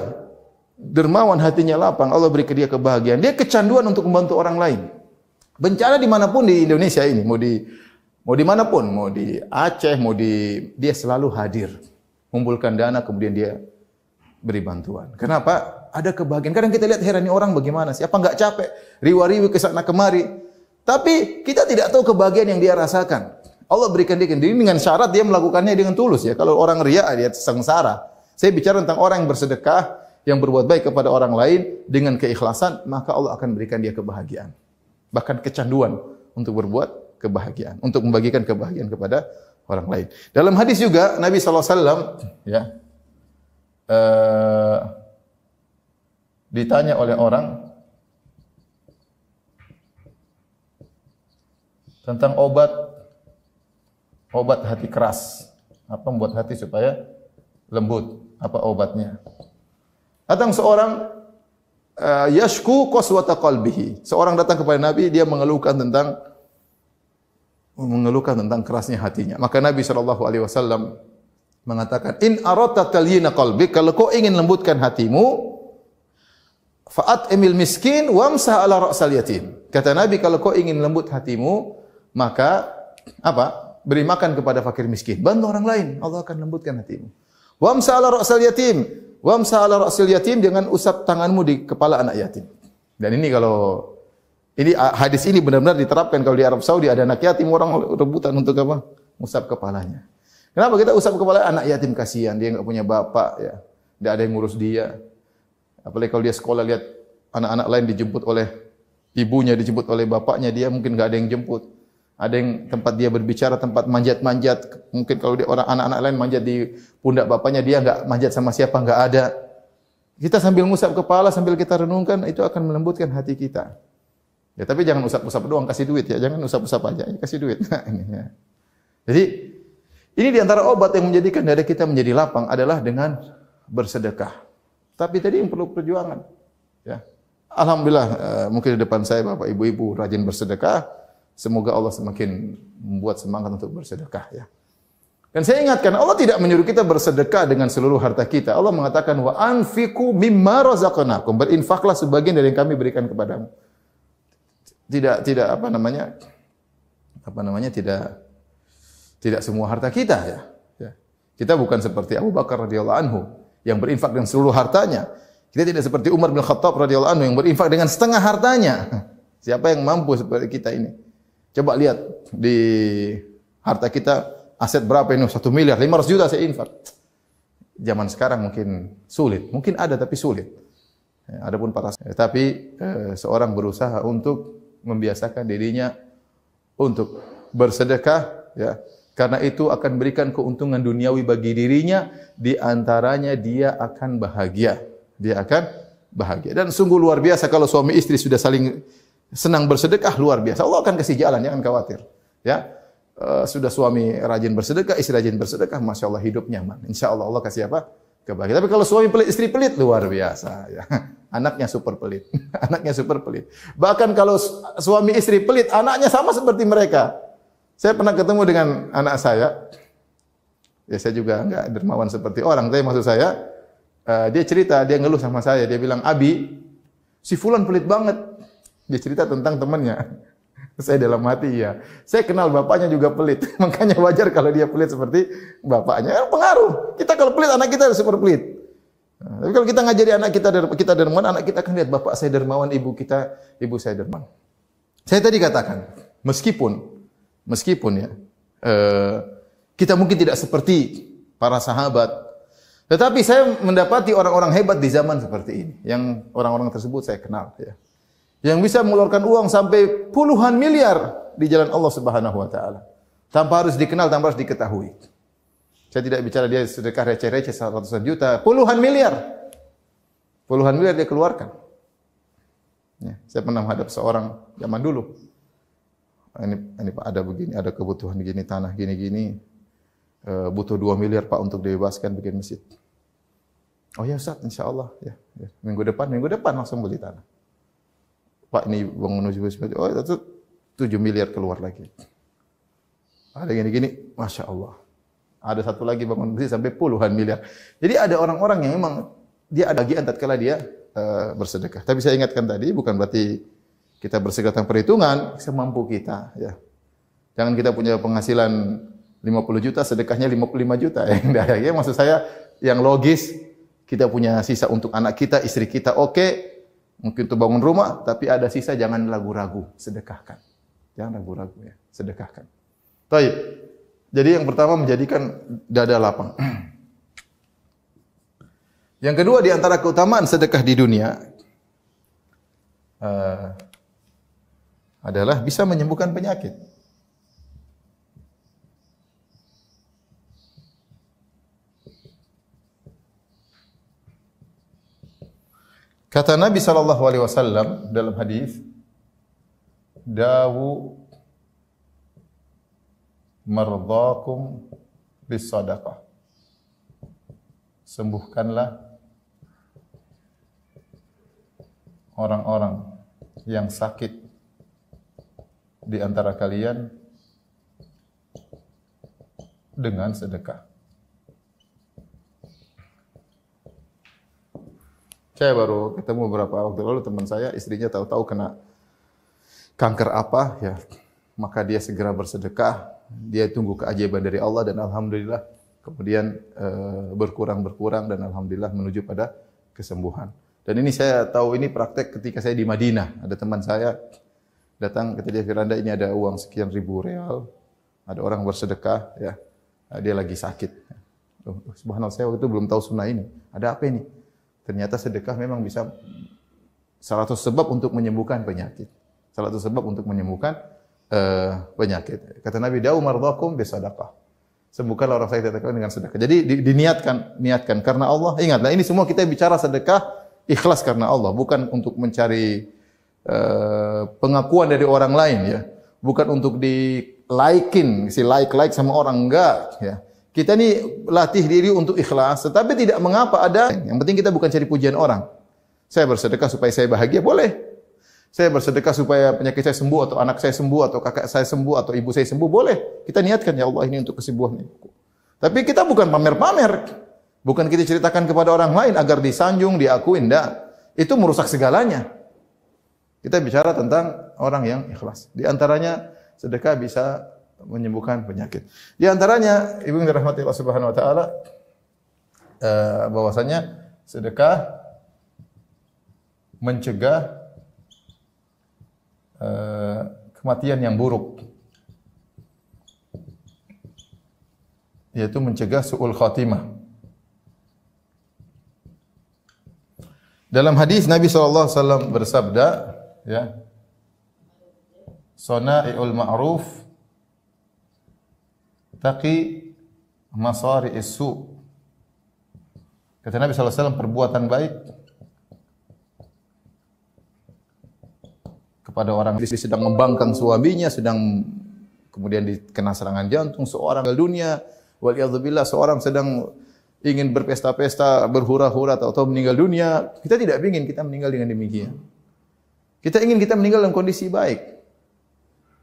dermawan, hatinya lapang, Allah beri ke dia kebahagiaan. Dia kecanduan untuk membantu orang lain. Bencana dimanapun di Indonesia ini, mau dimanapun, mau di Aceh, dia selalu hadir, mengumpulkan dana, kemudian dia beri bantuan. Kenapa? Ada kebahagiaan. Kadang kita lihat heran ini orang bagaimana sih? Apa enggak capek? Riwa-riwi ke sana kemari. Tapi kita tidak tahu kebahagiaan yang dia rasakan. Allah berikan dia dengan syarat dia melakukannya dengan tulus ya. Kalau orang riya dia sengsara. Saya bicara tentang orang yang bersedekah, yang berbuat baik kepada orang lain dengan keikhlasan, maka Allah akan berikan dia kebahagiaan. Bahkan kecanduan untuk berbuat kebahagiaan, untuk membagikan kebahagiaan kepada orang lain. Dalam hadis juga Nabi SAW ya, ditanya oleh orang tentang obat hati keras. Apa membuat hati supaya lembut? Apa obatnya? Datang seorang yashku qaswata qalbihi. Seorang datang kepada Nabi, dia mengeluhkan tentang kerasnya hatinya. Maka Nabi SAW mengatakan, "In aradta talyina qalbik," kalau kau ingin lembutkan hatimu, fa'at emil miskin wamsah ala ra'sal yatim. Kata Nabi, kalau kau ingin lembut hatimu, maka apa? Beri makan kepada fakir miskin. Bantu orang lain, Allah akan lembutkan hatimu. Wamsah ala ra'sal yatim. Wamsah ala ra'sil yatim, dengan usap tanganmu di kepala anak yatim. Dan ini hadis ini benar-benar diterapkan kalau di Arab Saudi ada anak yatim, orang rebutan untuk apa? Usap kepalanya. Kenapa kita usap kepala anak yatim? Kasihan, dia enggak punya bapak ya. Tidak ada yang ngurus dia. Apalagi kalau dia sekolah lihat anak-anak lain dijemput oleh ibunya, dijemput oleh bapaknya, dia mungkin enggak ada yang jemput. Ada yang tempat dia berbicara, tempat manjat-manjat. Mungkin kalau dia anak-anak lain manjat di pundak bapaknya, dia enggak manjat sama siapa, enggak ada. Kita sambil ngusap kepala, sambil kita renungkan, itu akan melembutkan hati kita. Ya, tapi jangan usap-usap doang, kasih duit ya. Jangan usap-usap aja, kasih duit. Nah, ini ya. Jadi, ini di antara obat yang menjadikan dada kita menjadi lapang adalah dengan bersedekah. Tapi tadi yang perlu perjuangan. Ya. Alhamdulillah, mungkin di depan saya Bapak Ibu-ibu rajin bersedekah. Semoga Allah semakin membuat semangat untuk bersedekah ya. Dan saya ingatkan, Allah tidak menyuruh kita bersedekah dengan seluruh harta kita. Allah mengatakan, wa anfiqu mimma razaqnakum. Berinfaklah sebagian dari yang kami berikan kepadamu. Tidak semua harta kita ya. Kita bukan seperti Abu Bakar radhiyallahu anhu yang berinfak dengan seluruh hartanya. Kita tidak seperti Umar bin Khattab radhiyallahu anhu yang berinfak dengan setengah hartanya. Siapa yang mampu seperti kita ini? Coba lihat di harta kita, aset berapa ini? 1 miliar, 500 juta saya infak. Zaman sekarang mungkin sulit. Mungkin ada tapi sulit. Adapun seorang berusaha untuk membiasakan dirinya untuk bersedekah ya. Karena itu akan berikan keuntungan duniawi bagi dirinya, di antaranya dia akan bahagia. Dia akan bahagia. Dan sungguh luar biasa kalau suami istri sudah saling senang bersedekah, luar biasa. Allah akan kasih jalan, jangan khawatir. Ya. sudah suami rajin bersedekah, istri rajin bersedekah, masya Allah hidup nyaman. Insya Allah Allah kasih apa? Kebahagiaan. Tapi kalau suami pelit, istri pelit, luar biasa. Ya. Anaknya super pelit. Anaknya super pelit. Bahkan kalau suami istri pelit, anaknya sama seperti mereka. Saya pernah ketemu dengan anak saya. Ya saya juga enggak dermawan seperti orang. Tapi maksud saya, dia cerita, dia ngeluh sama saya. Dia bilang, Abi, si Fulan pelit banget. Dia cerita tentang temannya. Saya dalam hati, ya. Saya kenal bapaknya juga pelit. Makanya wajar kalau dia pelit seperti bapaknya. Pengaruh. Kita kalau pelit, anak kita super pelit. Nah, tapi kalau kita ngajari anak kita dermawan, anak kita akan lihat bapak saya dermawan, ibu saya dermawan. Saya tadi katakan, meskipun ya, kita mungkin tidak seperti para sahabat, tetapi saya mendapati orang-orang hebat di zaman seperti ini. Yang orang-orang tersebut saya kenal, ya. Yang bisa mengeluarkan uang sampai puluhan miliar di jalan Allah Subhanahu wa taala. Tanpa harus dikenal, tanpa harus diketahui. Saya tidak bicara dia sedekah receh-receh ratusan juta, puluhan miliar. Puluhan miliar dia keluarkan. Ya, saya pernah menghadap seorang zaman dulu. Ini Pak, ada begini, ada kebutuhan gini, tanah gini-gini. Butuh 2 miliar Pak untuk dibebaskan bikin masjid. Oh ya Ustaz, insya Allah. Ya. Minggu depan langsung beli tanah. Pak, ini bangun masjid. Oh itu 7 miliar keluar lagi. Ada gini-gini, Masya Allah. Ada satu lagi bangun masjid sampai puluhan miliar. Jadi ada orang-orang yang memang dia ada bagian tatkala dia bersedekah. Tapi saya ingatkan tadi, bukan berarti kita bersedekah tanpa perhitungan, semampu kita. Ya. Jangan kita punya penghasilan 50 juta, sedekahnya 55 juta. Ya, maksud saya yang logis, kita punya sisa untuk anak kita, istri kita, oke. Mungkin untuk bangun rumah, tapi ada sisa, jangan ragu-ragu, sedekahkan. Jangan ragu-ragu ya, sedekahkan. Baik. Jadi yang pertama menjadikan dada lapang. Yang kedua di antara keutamaan sedekah di dunia adalah bisa menyembuhkan penyakit. Kata Nabi SAW dalam hadis, dawu mardhakum bis sadaqah. Sembuhkanlah orang-orang yang sakit di antara kalian dengan sedekah. Saya baru ketemu beberapa waktu lalu teman saya, istrinya tahu-tahu kena kanker apa, ya. Maka dia segera bersedekah, dia tunggu keajaiban dari Allah dan alhamdulillah kemudian berkurang dan alhamdulillah menuju pada kesembuhan. Dan ini saya tahu ini praktek ketika saya di Madinah. Ada teman saya datang ketika dia Firanda, ini ada uang sekian ribu real. Ada orang bersedekah, ya. Dia lagi sakit. Subhanallah, saya waktu itu belum tahu sunnah ini. Ada apa ini? Ternyata sedekah memang bisa salah satu sebab untuk menyembuhkan penyakit. Salah satu sebab untuk menyembuhkan penyakit. Kata Nabi, da'u mardhakum bisadaqah. Sembuhkanlah orang sakit dengan sedekah. Jadi niatkan karena Allah. Ingatlah, ini semua kita bicara sedekah ikhlas karena Allah, bukan untuk mencari pengakuan dari orang lain, ya. Bukan untuk di-like-in, like sama orang, enggak, ya. Kita ini latih diri untuk ikhlas, tetapi tidak mengapa ada. Yang penting kita bukan cari pujian orang. Saya bersedekah supaya saya bahagia, boleh. Saya bersedekah supaya penyakit saya sembuh, atau anak saya sembuh, atau kakak saya sembuh, atau ibu saya sembuh, boleh. Kita niatkan, ya Allah ini untuk kesembuhan. Tapi kita bukan pamer-pamer. Bukan kita ceritakan kepada orang lain agar disanjung, diakui, enggak. Itu merusak segalanya. Kita bicara tentang orang yang ikhlas. Di antaranya sedekah bisa menyembuhkan penyakit. Di antaranya, ibu yang dirahmati Allah Subhanahu wa taala, bahwasanya sedekah mencegah kematian yang buruk. Yaitu mencegah su'ul khatimah. Dalam hadis Nabi SAW bersabda, ya, Sana'iul ma'ruf taqi masari'is su'. Kata Nabi SAW, perbuatan baik kepada orang yang sedang membangkang suaminya, sedang kemudian dikena serangan jantung, seorang meninggal dunia, waliyadzubillah seorang sedang ingin berpesta-pesta, berhura-hura atau meninggal dunia. Kita tidak ingin kita meninggal dengan demikian. Kita ingin kita meninggal dalam kondisi baik.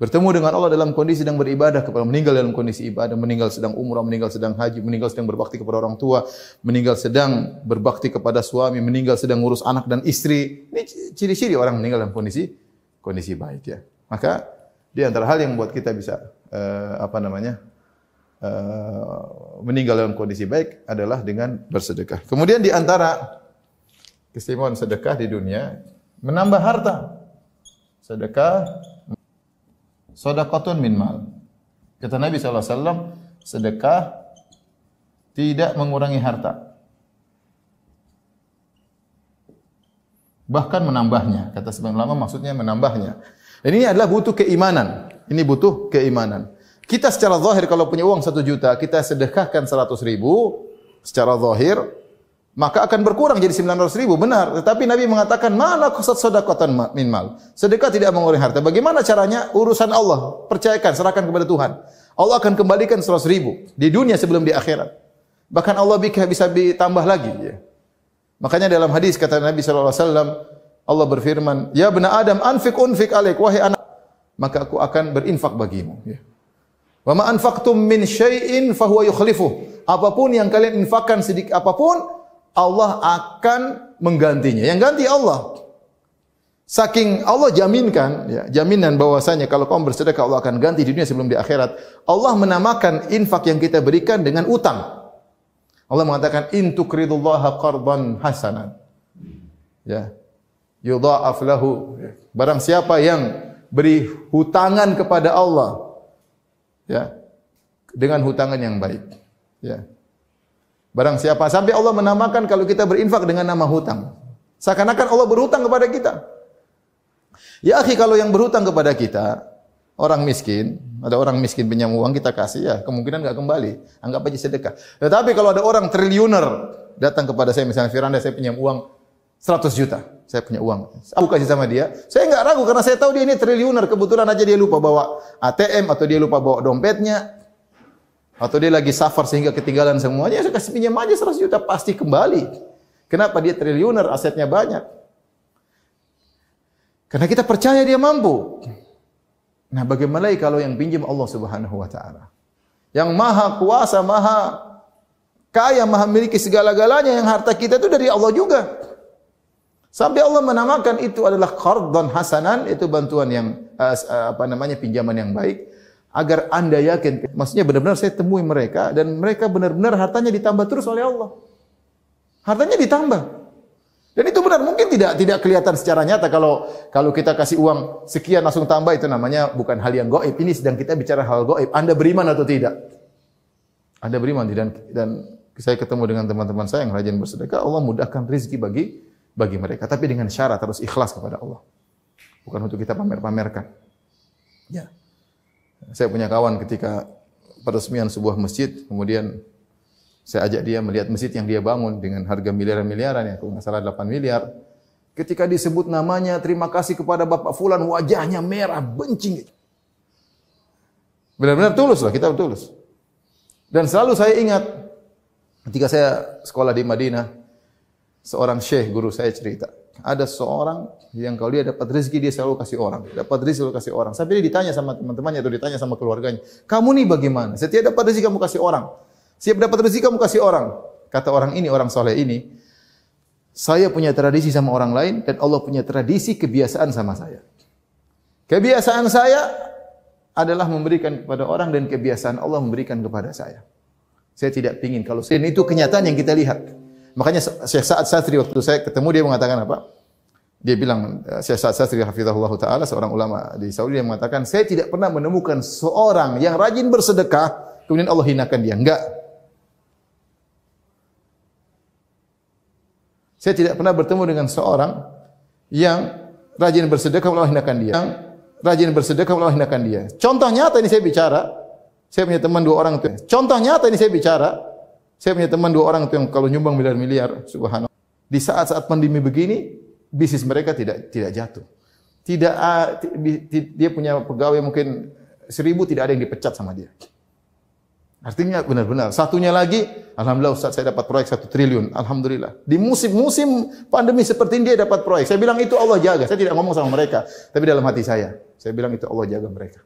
Bertemu dengan Allah dalam kondisi sedang beribadah, kepada meninggal dalam kondisi ibadah, meninggal sedang umrah, meninggal sedang haji, meninggal sedang berbakti kepada orang tua, meninggal sedang berbakti kepada suami, meninggal sedang ngurus anak dan istri. Ini ciri-ciri orang meninggal dalam kondisi baik ya. Maka di antara hal yang membuat kita bisa meninggal dalam kondisi baik adalah dengan bersedekah. Kemudian di antara keistimewaan sedekah di dunia, menambah harta. Sedekah sedekatun min mal. Kata Nabi SAW, sedekah tidak mengurangi harta. Bahkan menambahnya. Kata sebagian ulama maksudnya menambahnya. Ini adalah butuh keimanan. Ini butuh keimanan. Kita secara zahir kalau punya uang 1 juta, kita sedekahkan 100 ribu secara zahir, maka akan berkurang jadi 900 ribu. Benar. Tetapi Nabi mengatakan, mana qasad sedekatan min mal. Sedekah tidak mengurangi harta. Bagaimana caranya? Urusan Allah. Percayakan, serahkan kepada Tuhan. Allah akan kembalikan 100 ribu. Di dunia sebelum di akhirat. Bahkan Allah bisa ditambah lagi. Ya. Makanya dalam hadis kata Nabi SAW, Allah berfirman, Ya bena Adam, unfik alaik. Wahai anak, maka aku akan berinfak bagimu. Ya. Wa ma anfaqtum min syai'in fahuwa yukhlifuh. Apapun yang kalian infakkan sedikit apapun, Allah akan menggantinya. Yang ganti Allah. Saking Allah jaminkan, ya, jaminan bahwasanya kalau kamu bersedekah Allah akan ganti di dunia sebelum di akhirat. Allah menamakan infak yang kita berikan dengan utang. Allah mengatakan in tuqridullaha qardan hasanan. Ya. Yudha'af lahu. Barang siapa yang beri hutangan kepada Allah, ya, dengan hutangan yang baik, ya. Barang siapa, sampai Allah menamakan kalau kita berinfak dengan nama hutang. Seakan-akan Allah berhutang kepada kita. Ya akhi, kalau yang berhutang kepada kita, orang miskin, ada orang miskin pinjam uang, kita kasih, ya kemungkinan enggak kembali. Anggap aja sedekah. Tetapi kalau ada orang triliuner datang kepada saya, misalnya Firanda, saya pinjam uang 100 juta. Saya punya uang. Aku kasih sama dia. Saya enggak ragu karena saya tahu dia ini triliuner. Kebetulan aja dia lupa bawa ATM atau dia lupa bawa dompetnya. Atau dia lagi safar sehingga ketinggalan semuanya, saya kasih pinjam aja 100 juta pasti kembali. Kenapa? Dia triliuner, asetnya banyak. Karena kita percaya dia mampu. Nah, bagaimana kalau yang pinjam Allah Subhanahu wa taala? Yang maha kuasa, maha kaya, maha memiliki segala-galanya, yang harta kita itu dari Allah juga. Sampai Allah menamakan itu adalah qardan hasanan, itu bantuan yang pinjaman yang baik. Agar Anda yakin, maksudnya benar-benar saya temui mereka dan mereka benar-benar hartanya ditambah terus oleh Allah. Hartanya ditambah. Dan itu benar, mungkin tidak kelihatan secara nyata kalau kita kasih uang sekian langsung tambah, itu namanya bukan hal yang gaib. Ini sedang kita bicara hal gaib. Anda beriman atau tidak? Anda beriman dan saya ketemu dengan teman-teman saya yang rajin bersedekah, Allah mudahkan rezeki bagi mereka, tapi dengan syarat harus ikhlas kepada Allah. Bukan untuk kita pamer-pamerkan. Ya. Saya punya kawan ketika peresmian sebuah masjid, kemudian saya ajak dia melihat masjid yang dia bangun dengan harga miliaran-miliaran, ya, kalau nggak salah 8 miliar. Ketika disebut namanya, terima kasih kepada Bapak Fulan, wajahnya merah, bencing. Benar-benar tulus lah, kita tulus. Dan selalu saya ingat, ketika saya sekolah di Madinah, seorang syekh guru saya cerita, ada seorang yang kalau dia dapat rezeki dia selalu kasih orang, dapat rezeki selalu kasih orang. Sampai dia ditanya sama teman-temannya atau ditanya sama keluarganya, kamu nih bagaimana? Setiap dapat rezeki kamu kasih orang, setiap dapat rezeki kamu kasih orang. Kata orang ini, orang soleh ini, saya punya tradisi sama orang lain dan Allah punya tradisi kebiasaan sama saya. Kebiasaan saya adalah memberikan kepada orang dan kebiasaan Allah memberikan kepada saya. Saya tidak ingin kalau dan itu kenyataan yang kita lihat. Makanya Syekh Sa'ad Satri waktu saya ketemu dia mengatakan apa? Dia bilang, Syekh Sa'ad Satri hafizahullah taala, seorang ulama di Saudi, yang mengatakan, saya tidak pernah menemukan seorang yang rajin bersedekah kemudian Allah hinakan dia. Enggak. Saya tidak pernah bertemu dengan seorang yang rajin bersedekah Allah hinakan dia. Yang rajin bersedekah Allah hinakan dia. Contoh nyata ini saya bicara. Saya punya teman 2 orang itu. Contoh nyata ini saya bicara. Saya punya teman 2 orang itu yang kalau nyumbang miliar-miliar, subhanallah. Di saat-saat pandemi begini, bisnis mereka tidak jatuh. Dia punya pegawai mungkin 1000 tidak ada yang dipecat sama dia. Artinya benar-benar. Satunya lagi, alhamdulillah Ustaz saya dapat proyek 1 triliun. Alhamdulillah. Di musim-musim pandemi seperti ini dia dapat proyek. Saya bilang itu Allah jaga. Saya tidak ngomong sama mereka, tapi dalam hati saya bilang itu Allah jaga mereka.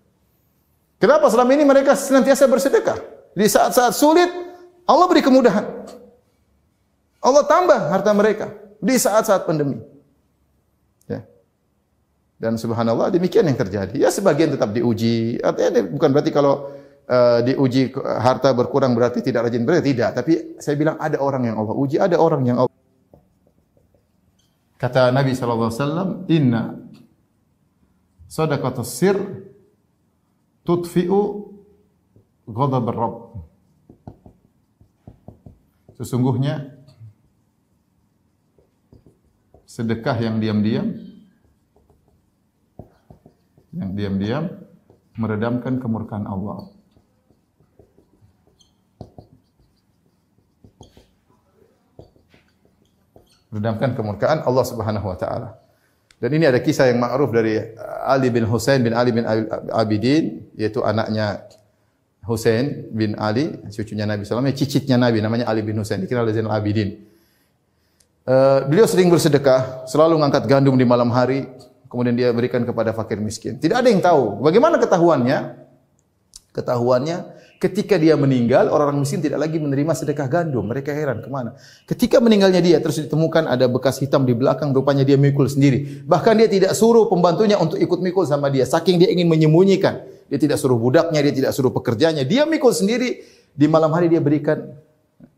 Kenapa selama ini mereka senantiasa bersedekah? Di saat-saat sulit Allah beri kemudahan. Allah tambah harta mereka di saat-saat pandemi. Ya. Dan subhanallah demikian yang terjadi. Ya sebagian tetap diuji. Artinya bukan berarti kalau diuji harta berkurang berarti tidak rajin beribadah, tidak. Tapi saya bilang ada orang yang Allah uji, ada orang yang Allah. Kata Nabi sallallahu alaihi wasallam, "Inna shadaqatus sir tudfi'u ghadab ar-rabb." Sesungguhnya sedekah yang diam-diam meredamkan kemurkaan Allah. Meredamkan kemurkaan Allah Subhanahu wa taala. Dan ini ada kisah yang ma'ruf dari Ali bin Husain bin Ali bin Abidin, yaitu anaknya Husain bin Ali, cucunya Nabi sallallahu alaihi wasallam, cicitnya Nabi namanya Ali bin Husain, dikenal Zainal Abidin. Beliau sering bersedekah, selalu mengangkat gandum di malam hari, kemudian dia berikan kepada fakir miskin. Tidak ada yang tahu. Bagaimana ketahuannya? Ketahuannya ketika dia meninggal, orang-orang miskin tidak lagi menerima sedekah gandum. Mereka heran, kemana? Ketika meninggalnya dia, terus ditemukan ada bekas hitam di belakang, rupanya dia mikul sendiri. Bahkan dia tidak suruh pembantunya untuk ikut mikul sama dia. Saking dia ingin menyembunyikan. Dia tidak suruh budaknya, dia tidak suruh pekerjanya. Dia mikul sendiri. Di malam hari dia berikan.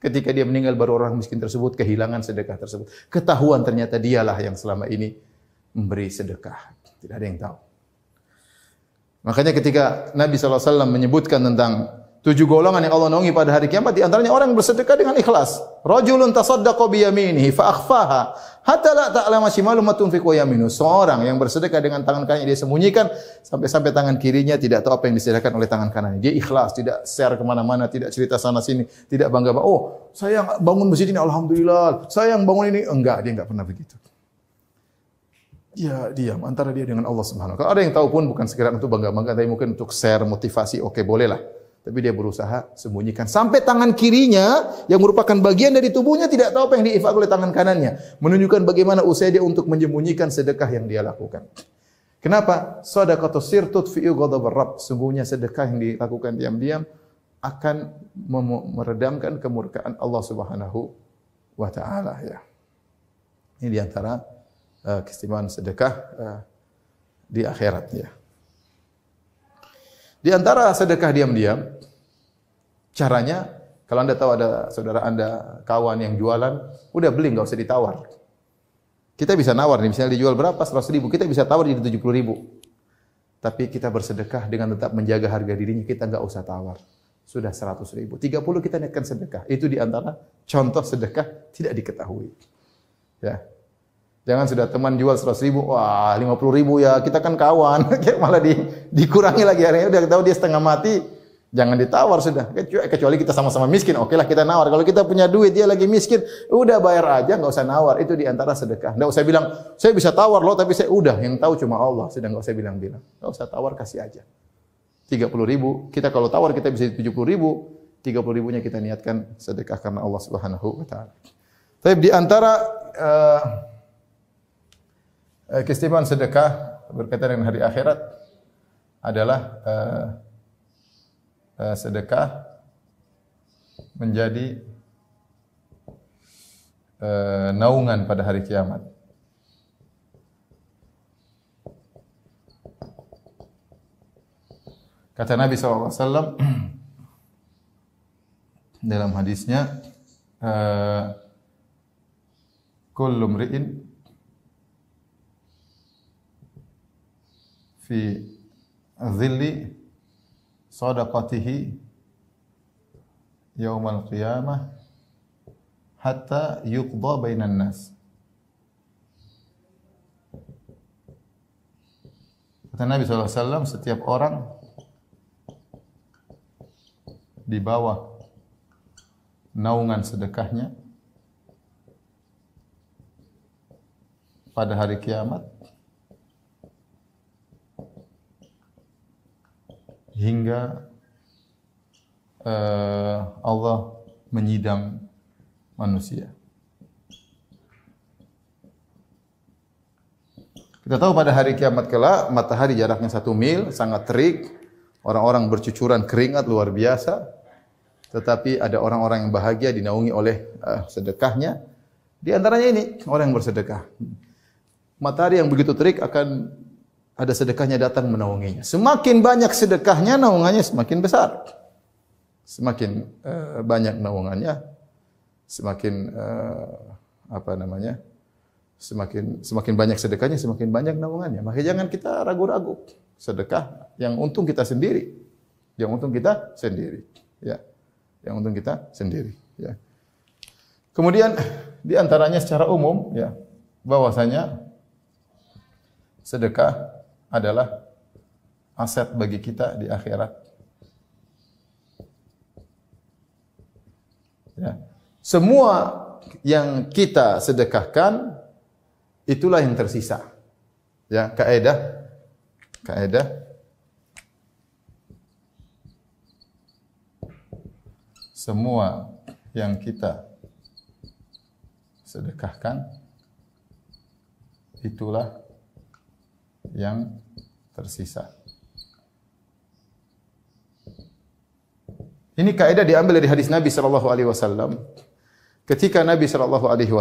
Ketika dia meninggal, baru orang miskin tersebut kehilangan sedekah tersebut. Ketahuan ternyata dialah yang selama ini memberi sedekah. Tidak ada yang tahu. Makanya ketika Nabi SAW menyebutkan tentang 7 golongan yang Allah naungi pada hari kiamat, di antaranya orang yang bersedekah dengan ikhlas. Rajulun tasaddaqa bi yaminihi fa akhfaha hatta la ta'lama shimalu ma tunfiqu yaminu. Seorang yang bersedekah dengan tangan kanannya dia sembunyikan sampai tangan kirinya tidak tahu apa yang disedekahkan oleh tangan kanannya. Dia ikhlas, tidak share kemana-mana, tidak cerita sana sini, tidak bangga. Oh, saya bangun masjid ini alhamdulillah. Saya yang bangun ini enggak, dia enggak pernah begitu. Dia diam antara dia dengan Allah Subhanahu wa taala. Kalau ada yang tahu pun bukan sekedar untuk bangga-bangga, tapi mungkin untuk share motivasi, oke bolehlah. Tapi dia berusaha sembunyikan. Sampai tangan kirinya yang merupakan bagian dari tubuhnya tidak tahu apa yang diinfak oleh tangan kanannya. Menunjukkan bagaimana usaha dia untuk menyembunyikan sedekah yang dia lakukan. Kenapa? Shadaqatus sir tudfi'u ghadabar rabb. Sungguhnya sedekah yang dilakukan diam-diam akan meredamkan kemurkaan Allah Subhanahu wa taala, ya. Ini di antara keistimewaan sedekah di akhirat, ya. Di antara sedekah diam-diam, caranya, kalau Anda tahu ada saudara Anda, kawan yang jualan, udah beli, nggak usah ditawar. Kita bisa nawar nih, misalnya dijual berapa? 100.000, kita bisa tawar jadi 70.000. Tapi kita bersedekah dengan tetap menjaga harga dirinya, kita nggak usah tawar. Sudah 100.000, 30 kita niatkan sedekah. Itu di antara contoh sedekah tidak diketahui. Ya. Jangan sudah teman jual 100.000, wah 50.000 ya, kita kan kawan, malah dikurangi lagi harganya. Udah tahu dia setengah mati, jangan ditawar sudah. Kecuali kita sama-sama miskin, oke lah kita nawar. Kalau kita punya duit, dia lagi miskin, udah bayar aja, nggak usah nawar. Itu di antara sedekah. Nggak usah bilang, saya bisa tawar loh, tapi saya udah, yang tahu cuma Allah. Sudah nggak usah bilang-bilang, nggak usah tawar, kasih aja. 30.000, kita kalau tawar kita bisa 70.000, 30.000-nya kita niatkan sedekah karena Allah Subhanahu wa taala. Tapi di antara keistimewaan sedekah berkaitan dengan hari akhirat adalah sedekah menjadi naungan pada hari kiamat. Kata Nabi SAW dalam hadisnya, kullu mri'in fi dhilli sadaqatihi yaumal qiyamah hatta yuqda bainan nas. Kata Nabi SAW, setiap orang di bawah naungan sedekahnya pada hari kiamat hingga Allah menyidang manusia. Kita tahu pada hari kiamat kelak matahari jaraknya 1 mil, sangat terik, orang-orang bercucuran keringat luar biasa. Tetapi ada orang-orang yang bahagia dinaungi oleh sedekahnya. Di antaranya ini orang yang bersedekah. Matahari yang begitu terik akan ada sedekahnya datang menaunginya. Semakin banyak sedekahnya, naungannya semakin besar. Semakin banyak naungannya, semakin semakin banyak sedekahnya, semakin banyak naungannya. Maka jangan kita ragu-ragu. Sedekah yang untung kita sendiri. Yang untung kita sendiri. Ya. Yang untung kita sendiri. Ya. Kemudian di antaranya secara umum, ya, bahwasanya sedekah adalah aset bagi kita di akhirat. Ya. Semua yang kita sedekahkan itulah yang tersisa. Ya, kaidah semua yang kita sedekahkan itulah yang tersisa. Ini kaidah diambil dari hadis Nabi sallallahu alaihi wasallam. Ketika Nabi sallallahu alaihi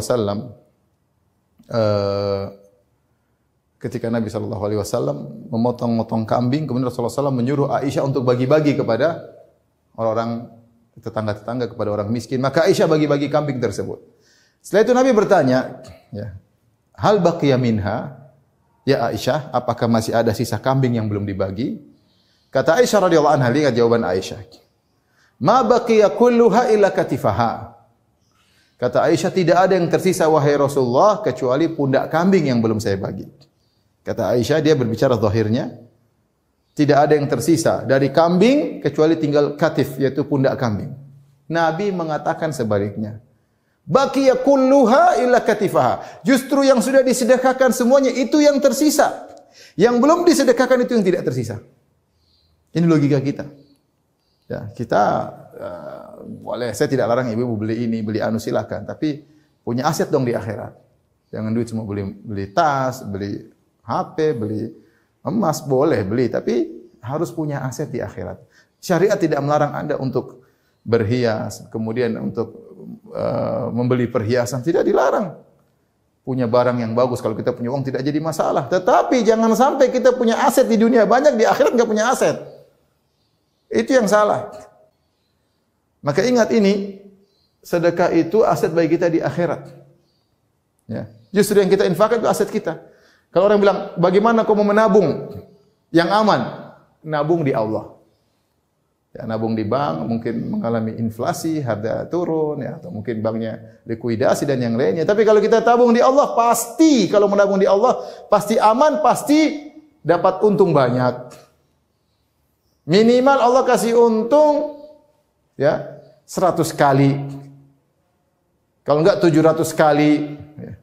wasallam memotong-motong kambing, kemudian Rasulullah SAW menyuruh Aisyah untuk bagi-bagi kepada orang-orang tetangga-tetangga, kepada orang miskin. Maka Aisyah bagi-bagi kambing tersebut. Setelah itu Nabi bertanya, ya, hal baqiya minha, ya Aisyah, apakah masih ada sisa kambing yang belum dibagi? Kata Aisyah radhiyallahu anha, lihat jawaban Aisyah. Ma baqiya kulluha illa katifaha. Kata Aisyah, tidak ada yang tersisa wahai Rasulullah kecuali pundak kambing yang belum saya bagi. Kata Aisyah, dia berbicara zahirnya, tidak ada yang tersisa dari kambing kecuali tinggal katif, yaitu pundak kambing. Nabi mengatakan sebaliknya. Baqiya kulluha illa katifaha. Justru yang sudah disedekahkan semuanya itu yang tersisa. Yang belum disedekahkan itu yang tidak tersisa. Ini logika kita. Ya, kita boleh, saya tidak larang ibu beli ini, beli anu silakan, tapi punya aset dong di akhirat. Jangan duit semua beli tas, beli HP, beli emas, boleh beli, tapi harus punya aset di akhirat. Syariat tidak melarang Anda untuk berhias, kemudian untuk membeli perhiasan, tidak dilarang. Punya barang yang bagus, kalau kita punya uang tidak jadi masalah. Tetapi jangan sampai kita punya aset di dunia banyak, di akhirat enggak punya aset. Itu yang salah. Maka ingat ini, sedekah itu aset bagi kita di akhirat. Ya. Justru yang kita infakkan itu aset kita. Kalau orang bilang, bagaimana kau mau menabung yang aman? Nabung di Allah. Ya, nabung di bank mungkin mengalami inflasi, harga turun, ya, atau mungkin banknya likuidasi dan yang lainnya. Tapi kalau kita tabung di Allah, pasti kalau menabung di Allah, pasti aman, pasti dapat untung banyak. Minimal Allah kasih untung ya 100 kali. Kalau enggak 700 kali. Ya.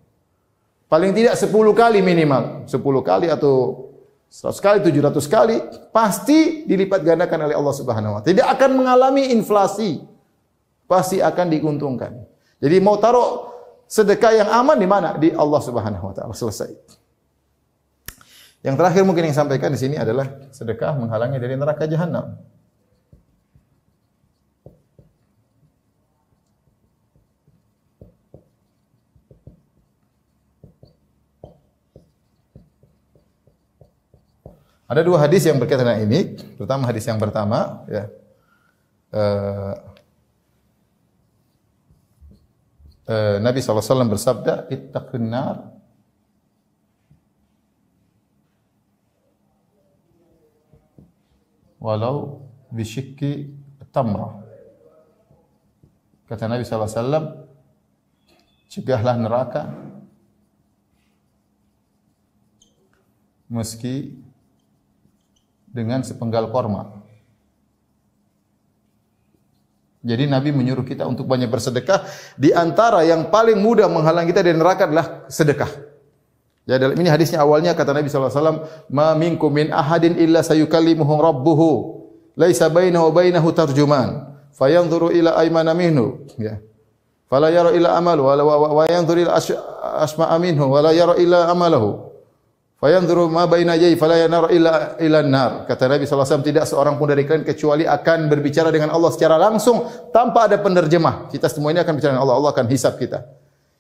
Paling tidak 10 kali minimal. 10 kali atau 100 kali, 700 kali. Pasti dilipat gandakan oleh Allah Subhanahu wa Ta'ala. Tidak akan mengalami inflasi. Pasti akan diuntungkan. Jadi mau taruh sedekah yang aman di mana? Di Allah Subhanahu wa Ta'ala. Selesai. Yang terakhir mungkin yang sampaikan di sini adalah sedekah menghalangi dari neraka jahanam. Ada dua hadis yang berkaitan dengan ini, terutama hadis yang pertama, ya. Nabi SAW bersabda, ittaqun nar walau bisyikki tamrah. Kata Nabi SAW, cegahlah neraka meski dengan sepenggal korma. Jadi Nabi menyuruh kita untuk banyak bersedekah. Di antara yang paling mudah menghalang kita dari neraka adalah sedekah. Ya, dalam ini hadisnya awalnya kata Nabi SAW, ma minkum min ahadin illa sayukallimuhu rabbuhu laisa bainahu wa bainahu tarjuman, fayanzuru ila aymana minhu, ya. Fala yara ila amalu wa yanzuru ila asma'a minhu wa la yara ila amalahu. Fayanzuru ma baina yadayhi fala yanara ila an-nar. Kata Nabi sallallahu alaihi wasallam, tidak seorang pun dari kalian kecuali akan berbicara dengan Allah secara langsung tanpa ada penerjemah. Kita semua ini akan bicara dengan Allah, Allah akan hisab kita.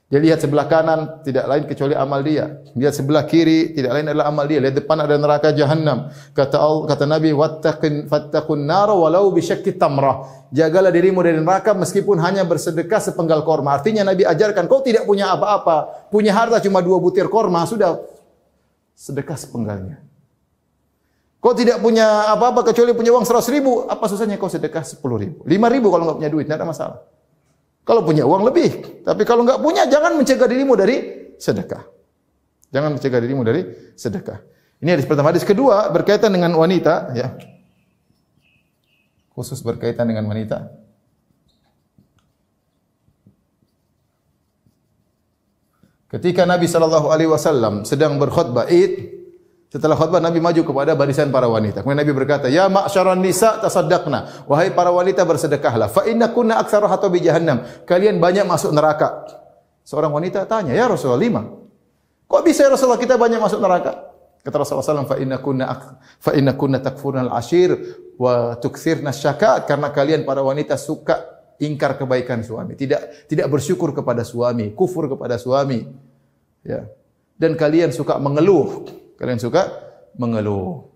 Dia lihat sebelah kanan, tidak lain kecuali amal dia. Lihat sebelah kiri, tidak lain adalah amal dia. Lihat depan ada neraka Jahannam. Kata Nabi, fattaqun nar walau bisyakki tamrah. Jagalah dirimu dari neraka meskipun hanya bersedekah sepenggal korma. Artinya Nabi ajarkan, kau tidak punya apa-apa, punya harta cuma 2 butir korma, sudah sedekah sepenggalnya. Kau tidak punya apa-apa kecuali punya uang 100.000, apa susahnya kau sedekah 10.000, 5.000 kalau enggak punya duit, tidak ada masalah. Kalau punya uang lebih, tapi kalau enggak punya, jangan mencegah dirimu dari sedekah. Jangan mencegah dirimu dari sedekah. Ini hadis pertama. Hadis kedua berkaitan dengan wanita, ya. Khusus berkaitan dengan wanita. Ketika Nabi SAW sedang berkhutbah Id, setelah khutbah Nabi maju kepada barisan para wanita. Kemudian Nabi berkata, "Ya ma'syaran nisa tasaddaqna." Wahai para wanita bersedekahlah. Fa innakunna aktsaru hatabi jahannam. Kalian banyak masuk neraka. Seorang wanita tanya, "Ya Rasulullah, 5?" Kok bisa ya Rasulullah kita banyak masuk neraka? Kata Rasulullah SAW, fa innakunna takfurnal ashir wa tukthirna syaka, karena kalian para wanita suka ingkar kebaikan suami, tidak bersyukur kepada suami, kufur kepada suami. Ya. Dan kalian suka mengeluh. Kalian suka mengeluh.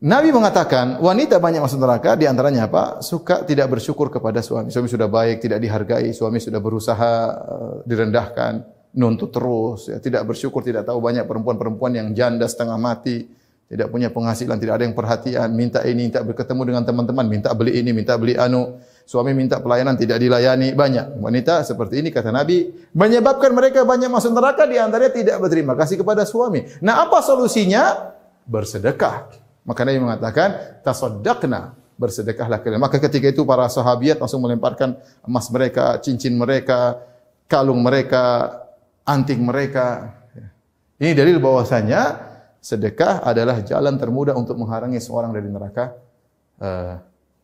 Nabi mengatakan, wanita banyak masuk neraka, di antaranya apa? Suka tidak bersyukur kepada suami. Suami sudah baik, tidak dihargai, suami sudah berusaha direndahkan, nuntut terus, ya, tidak bersyukur, tidak tahu banyak perempuan-perempuan yang janda setengah mati, tidak punya penghasilan, tidak ada yang perhatian, minta ini, minta berketemu dengan teman-teman, minta beli ini, minta beli anu. Suami minta pelayanan tidak dilayani, banyak. Wanita seperti ini kata Nabi menyebabkan mereka banyak masuk neraka, di antaranya tidak berterima kasih kepada suami. Nah, apa solusinya? Bersedekah. Maka Nabi mengatakan, tasaddaqna, bersedekahlah kalian. Maka ketika itu para sahabiat langsung melemparkan emas mereka, cincin mereka, kalung mereka, anting mereka. Ini dalil bahwasanya sedekah adalah jalan termudah untuk menghalangi seorang dari neraka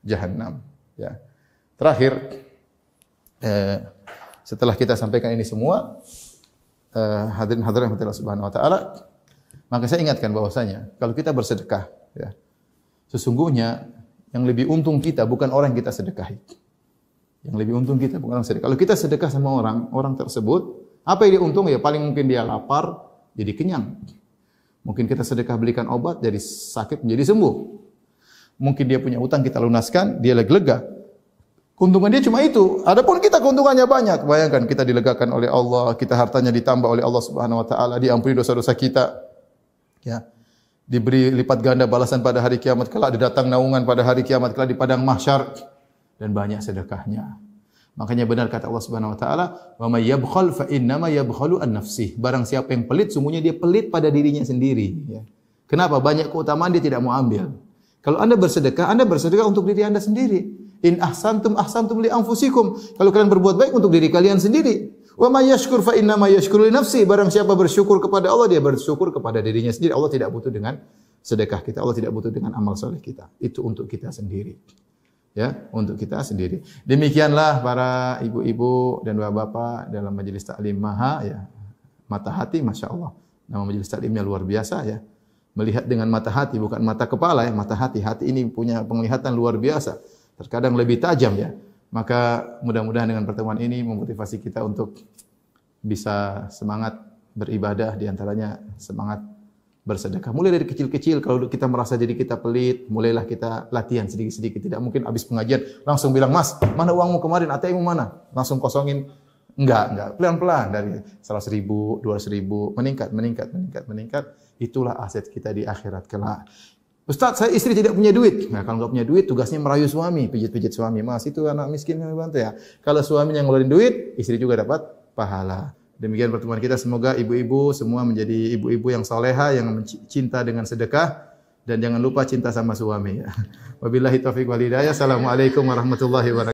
Jahannam. Ya. Terakhir, setelah kita sampaikan ini semua, hadirin-hadirin Allah Subhanahu wa taala, maka saya ingatkan bahwasanya kalau kita bersedekah, ya, sesungguhnya yang lebih untung kita bukan orang yang kita sedekahi. Yang lebih untung kita bukan orang sedekah. Kalau kita sedekah sama orang tersebut, apa yang dia untung? Ya paling mungkin dia lapar jadi kenyang. Mungkin kita sedekah belikan obat jadi sakit menjadi sembuh. Mungkin dia punya utang kita lunaskan, dia lega. Keuntungan dia cuma itu. Adapun kita keuntungannya banyak. Bayangkan kita dilegakan oleh Allah, kita hartanya ditambah oleh Allah Subhanahu wa taala, diampuni dosa-dosa kita. Ya. Diberi lipat ganda balasan pada hari kiamat kelak, datang naungan pada hari kiamat kelak di padang mahsyar, dan banyak sedekahnya. Makanya benar kata Allah Subhanahu wa taala, "Wa may yabkhal fa innama yabkhalu an nafsih." Barang siapa yang pelit, sungguhnya dia pelit pada dirinya sendiri, ya. Kenapa? Banyak keutamaan dia tidak mau ambil. Kalau Anda bersedekah untuk diri Anda sendiri. In ahsantum ahsantum li anfusikum. Kalau kalian berbuat baik untuk diri kalian sendiri. Wa may yashkur fa inna ma yashkuru li nafsi. Barang siapa bersyukur kepada Allah, dia bersyukur kepada dirinya sendiri. Allah tidak butuh dengan sedekah kita, Allah tidak butuh dengan amal soleh kita. Itu untuk kita sendiri. Ya, untuk kita sendiri. Demikianlah para ibu-ibu dan bapak-bapak dalam majelis taklim Maha, ya. Mata hati, Masya Allah. Nama majelis taklimnya luar biasa, ya. Melihat dengan mata hati, bukan mata kepala, ya. Mata hati. Hati ini punya penglihatan luar biasa. Terkadang lebih tajam, ya. Maka mudah-mudahan dengan pertemuan ini memotivasi kita untuk bisa semangat beribadah, di antaranya semangat bersedekah. Mulai dari kecil-kecil, kalau kita merasa jadi kita pelit, mulailah kita latihan sedikit-sedikit. Tidak mungkin habis pengajian langsung bilang, "Mas, mana uangmu kemarin? ATM-mu mana?" Langsung kosongin. Enggak. Pelan-pelan dari 100.000, 200.000, meningkat. Itulah aset kita di akhirat kelak. Ustaz, saya istri tidak punya duit. Nah, kalau nggak punya duit, tugasnya merayu suami, pijit-pijit suami. Mas, itu anak miskin yang bantu ya. Kalau suaminya ngeluarin duit, istri juga dapat pahala. Demikian pertemuan kita. Semoga ibu-ibu semua menjadi ibu-ibu yang soleha, yang cinta dengan sedekah, dan jangan lupa cinta sama suami. Wabillahi taufiq wal hidayah. Assalamualaikum warahmatullahi wabarakatuh.